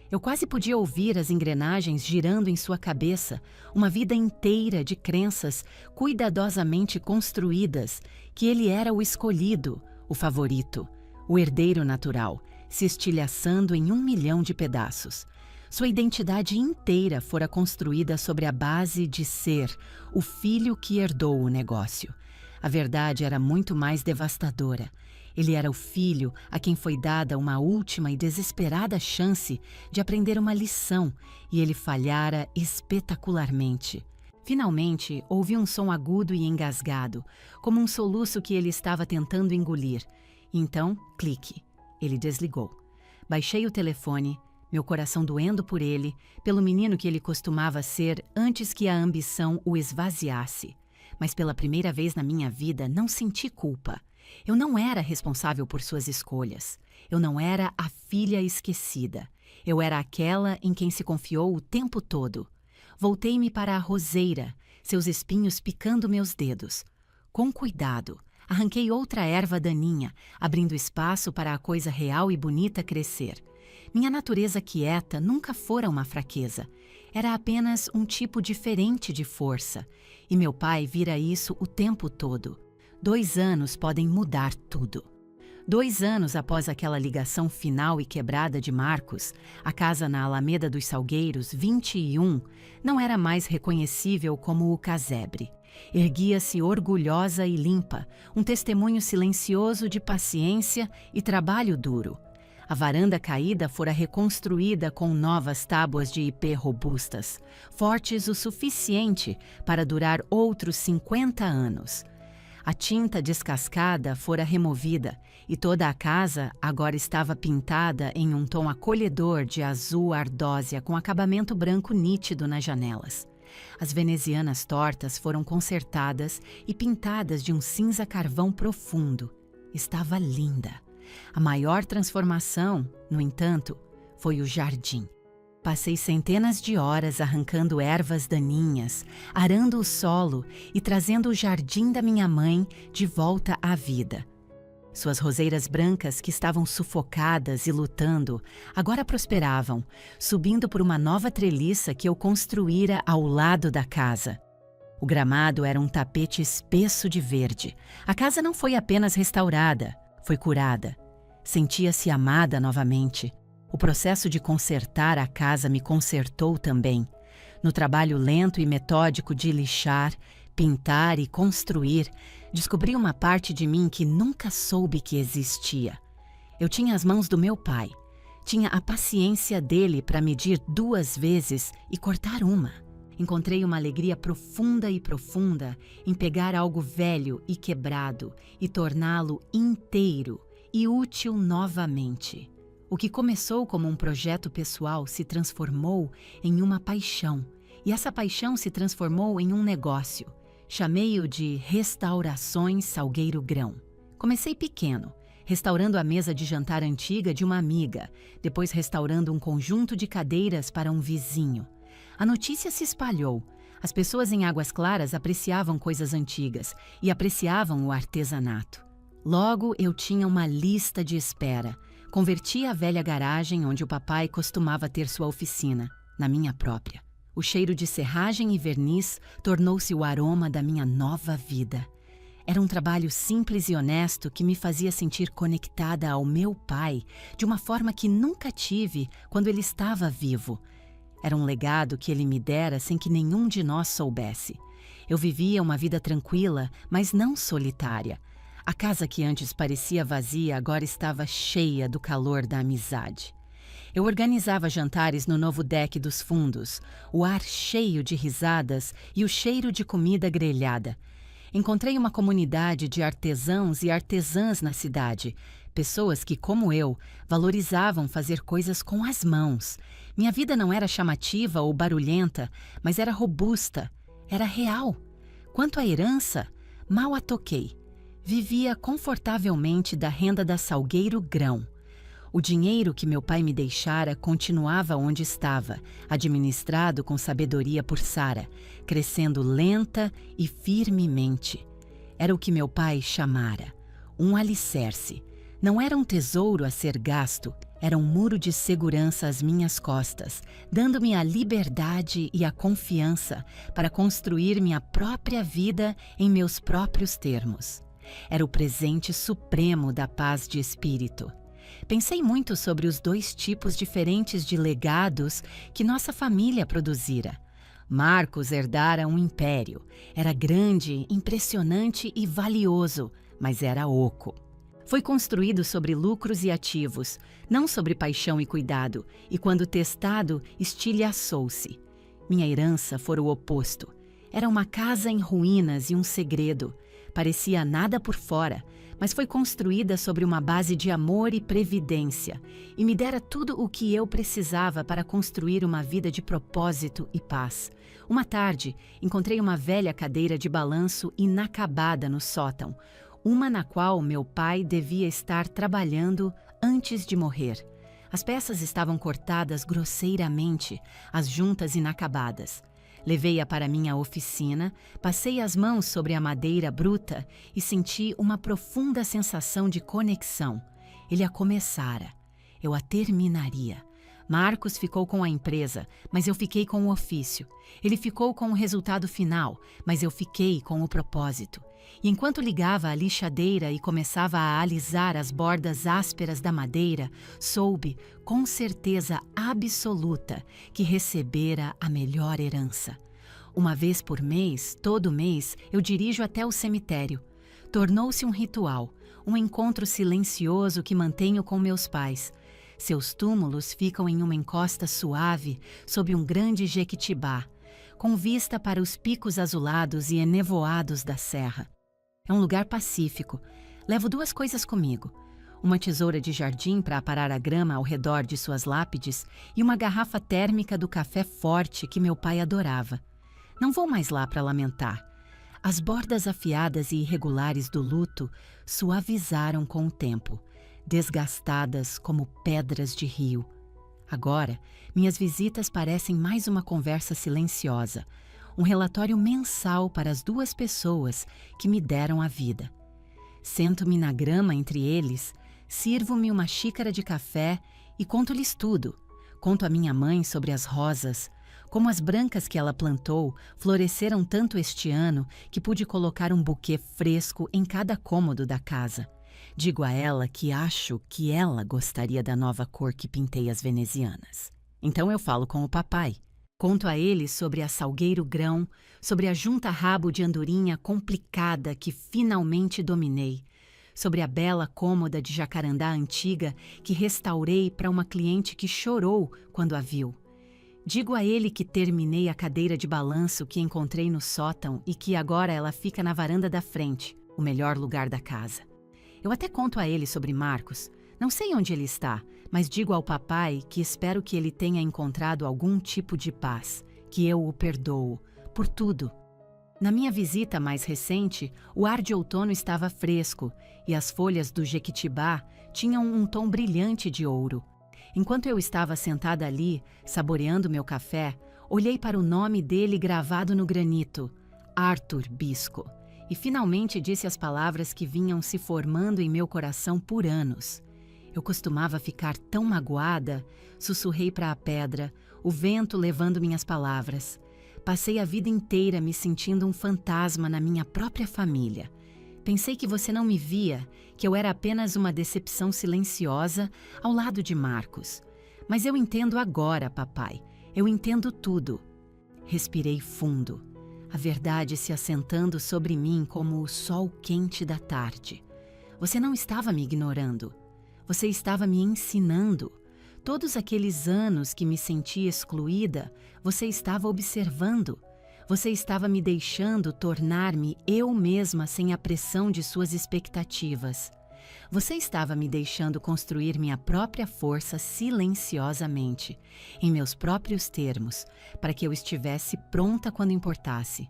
Eu quase podia ouvir as engrenagens girando em sua cabeça, uma vida inteira de crenças cuidadosamente construídas, que ele era o escolhido, o favorito, o herdeiro natural, se estilhaçando em 1 milhão de pedaços. Sua identidade inteira fora construída sobre a base de ser o filho que herdou o negócio. A verdade era muito mais devastadora. Ele era o filho a quem foi dada uma última e desesperada chance de aprender uma lição, e ele falhara espetacularmente. Finalmente, ouvi um som agudo e engasgado, como um soluço que ele estava tentando engolir. Então, clique. Ele desligou. Baixei o telefone, meu coração doendo por ele, pelo menino que ele costumava ser antes que a ambição o esvaziasse. Mas pela primeira vez na minha vida não senti culpa. Eu não era responsável por suas escolhas. Eu não era a filha esquecida. Eu era aquela em quem se confiou o tempo todo. Voltei-me para a roseira, seus espinhos picando meus dedos. Com cuidado, arranquei outra erva daninha, abrindo espaço para a coisa real e bonita crescer. Minha natureza quieta nunca fora uma fraqueza. Era apenas um tipo diferente de força. E meu pai vira isso o tempo todo. 2 anos podem mudar tudo. 2 anos após aquela ligação final e quebrada de Marcos, a casa na Alameda dos Salgueiros, 21, não era mais reconhecível como o casebre. Erguia-se orgulhosa e limpa, um testemunho silencioso de paciência e trabalho duro. A varanda caída fora reconstruída com novas tábuas de ipê robustas, fortes o suficiente para durar outros 50 anos. A tinta descascada fora removida e toda a casa agora estava pintada em um tom acolhedor de azul ardósia com acabamento branco nítido nas janelas. As venezianas tortas foram consertadas e pintadas de um cinza carvão profundo. Estava linda. A maior transformação, no entanto, foi o jardim. Passei centenas de horas arrancando ervas daninhas, arando o solo e trazendo o jardim da minha mãe de volta à vida. Suas roseiras brancas, que estavam sufocadas e lutando, agora prosperavam, subindo por uma nova treliça que eu construíra ao lado da casa. O gramado era um tapete espesso de verde. A casa não foi apenas restaurada, foi curada. Sentia-se amada novamente. O processo de consertar a casa me consertou também. No trabalho lento e metódico de lixar, pintar e construir, descobri uma parte de mim que nunca soube que existia. Eu tinha as mãos do meu pai. Tinha a paciência dele para medir 2 vezes e cortar uma. Encontrei uma alegria profunda em pegar algo velho e quebrado e torná-lo inteiro e útil novamente. O que começou como um projeto pessoal se transformou em uma paixão, e essa paixão se transformou em um negócio. Chamei-o de Restaurações Salgueiro Grão. Comecei pequeno, restaurando a mesa de jantar antiga de uma amiga, depois restaurando um conjunto de cadeiras para um vizinho. A notícia se espalhou. As pessoas em Águas Claras apreciavam coisas antigas e apreciavam o artesanato. Logo, eu tinha uma lista de espera. Converti a velha garagem onde o papai costumava ter sua oficina, na minha própria. O cheiro de serragem e verniz tornou-se o aroma da minha nova vida. Era um trabalho simples e honesto que me fazia sentir conectada ao meu pai de uma forma que nunca tive quando ele estava vivo. Era um legado que ele me dera sem que nenhum de nós soubesse. Eu vivia uma vida tranquila, mas não solitária. A casa que antes parecia vazia agora estava cheia do calor da amizade. Eu organizava jantares no novo deck dos fundos, o ar cheio de risadas e o cheiro de comida grelhada. Encontrei uma comunidade de artesãos e artesãs na cidade, pessoas que, como eu, valorizavam fazer coisas com as mãos. Minha vida não era chamativa ou barulhenta, mas era robusta, era real. Quanto à herança, mal a toquei. Vivia confortavelmente da renda da Salgueiro Grão. O dinheiro que meu pai me deixara continuava onde estava, administrado com sabedoria por Sara, crescendo lenta e firmemente. Era o que meu pai chamara um alicerce. Não era um tesouro a ser gasto, era um muro de segurança às minhas costas, dando-me a liberdade e a confiança para construir minha própria vida em meus próprios termos. Era o presente supremo da paz de espírito. Pensei muito sobre os 2 tipos diferentes de legados que nossa família produzira. Marcos herdara um império. Era grande, impressionante e valioso, mas era oco. Foi construído sobre lucros e ativos, não sobre paixão e cuidado, e quando testado, estilhaçou-se. Minha herança fora o oposto. Era uma casa em ruínas e um segredo. Parecia nada por fora, mas foi construída sobre uma base de amor e previdência, e me dera tudo o que eu precisava para construir uma vida de propósito e paz. Uma tarde, encontrei uma velha cadeira de balanço inacabada no sótão, uma na qual meu pai devia estar trabalhando antes de morrer. As peças estavam cortadas grosseiramente, as juntas inacabadas. Levei-a para minha oficina, passei as mãos sobre a madeira bruta e senti uma profunda sensação de conexão. Ele a começara. Eu a terminaria. Marcos ficou com a empresa, mas eu fiquei com o ofício. Ele ficou com o resultado final, mas eu fiquei com o propósito. E enquanto ligava a lixadeira e começava a alisar as bordas ásperas da madeira, soube, com certeza absoluta, que recebera a melhor herança. Uma vez por mês, todo mês, eu dirijo até o cemitério. Tornou-se um ritual, um encontro silencioso que mantenho com meus pais. Seus túmulos ficam em uma encosta suave sob um grande jequitibá, com vista para os picos azulados e enevoados da serra. É um lugar pacífico. Levo 2 coisas comigo: uma tesoura de jardim para aparar a grama ao redor de suas lápides e uma garrafa térmica do café forte que meu pai adorava. Não vou mais lá para lamentar. As bordas afiadas e irregulares do luto suavizaram com o tempo, desgastadas como pedras de rio. Agora, minhas visitas parecem mais uma conversa silenciosa, um relatório mensal para as 2 pessoas que me deram a vida. Sento-me na grama entre eles, sirvo-me uma xícara de café e conto-lhes tudo. Conto à minha mãe sobre as rosas, como as brancas que ela plantou floresceram tanto este ano que pude colocar um buquê fresco em cada cômodo da casa. Digo a ela que acho que ela gostaria da nova cor que pintei as venezianas. Então eu falo com o papai. Conto a ele sobre a Salgueiro Grão, sobre a junta-rabo de andorinha complicada que finalmente dominei, sobre a bela cômoda de jacarandá antiga que restaurei para uma cliente que chorou quando a viu. Digo a ele que terminei a cadeira de balanço que encontrei no sótão e que agora ela fica na varanda da frente, o melhor lugar da casa. Eu até conto a ele sobre Marcos. Não sei onde ele está, mas digo ao papai que espero que ele tenha encontrado algum tipo de paz, que eu o perdoo por tudo. Na minha visita mais recente, o ar de outono estava fresco e as folhas do jequitibá tinham um tom brilhante de ouro. Enquanto eu estava sentada ali, saboreando meu café, olhei para o nome dele gravado no granito, Arthur Bisco, e finalmente disse as palavras que vinham se formando em meu coração por anos. Eu costumava ficar tão magoada, sussurrei para a pedra, o vento levando minhas palavras. Passei a vida inteira me sentindo um fantasma na minha própria família. Pensei que você não me via, que eu era apenas uma decepção silenciosa ao lado de Marcos. Mas eu entendo agora, papai. Eu entendo tudo. Respirei fundo, a verdade se assentando sobre mim como o sol quente da tarde. Você não estava me ignorando. Você estava me ensinando. Todos aqueles anos que me senti excluída, você estava observando. Você estava me deixando tornar-me eu mesma sem a pressão de suas expectativas. Você estava me deixando construir minha própria força silenciosamente, em meus próprios termos, para que eu estivesse pronta quando importasse.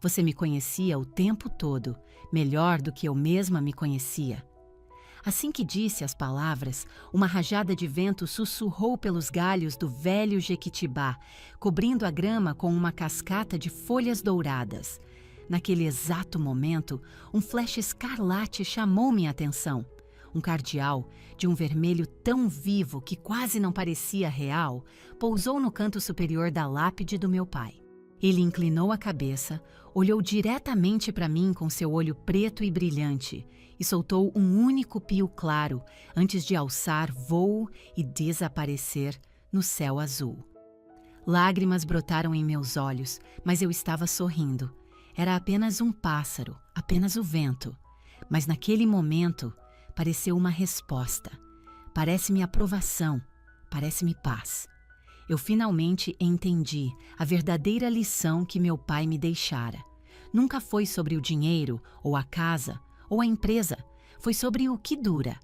Você me conhecia o tempo todo, melhor do que eu mesma me conhecia. Assim que disse as palavras, uma rajada de vento sussurrou pelos galhos do velho jequitibá, cobrindo a grama com uma cascata de folhas douradas. Naquele exato momento, um flash escarlate chamou minha atenção. Um cardeal, de um vermelho tão vivo que quase não parecia real, pousou no canto superior da lápide do meu pai. Ele inclinou a cabeça, olhou diretamente para mim com seu olho preto e brilhante e soltou um único pio claro antes de alçar voo e desaparecer no céu azul. Lágrimas brotaram em meus olhos, mas eu estava sorrindo. Era apenas um pássaro, apenas o vento. Mas naquele momento, pareceu uma resposta. Parece-me aprovação, parece-me paz. Eu finalmente entendi a verdadeira lição que meu pai me deixara. Nunca foi sobre o dinheiro, ou a casa, ou a empresa. Foi sobre o que dura.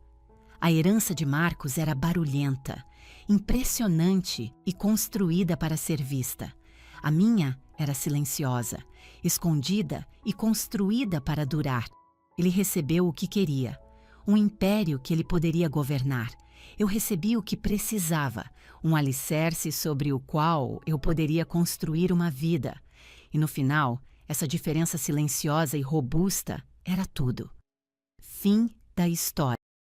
A herança de Marcos era barulhenta, impressionante e construída para ser vista. A minha era silenciosa, escondida e construída para durar. Ele recebeu o que queria, um império que ele poderia governar. Eu recebi o que precisava, um alicerce sobre o qual eu poderia construir uma vida. E no final, essa diferença silenciosa e robusta era tudo. Fim da história.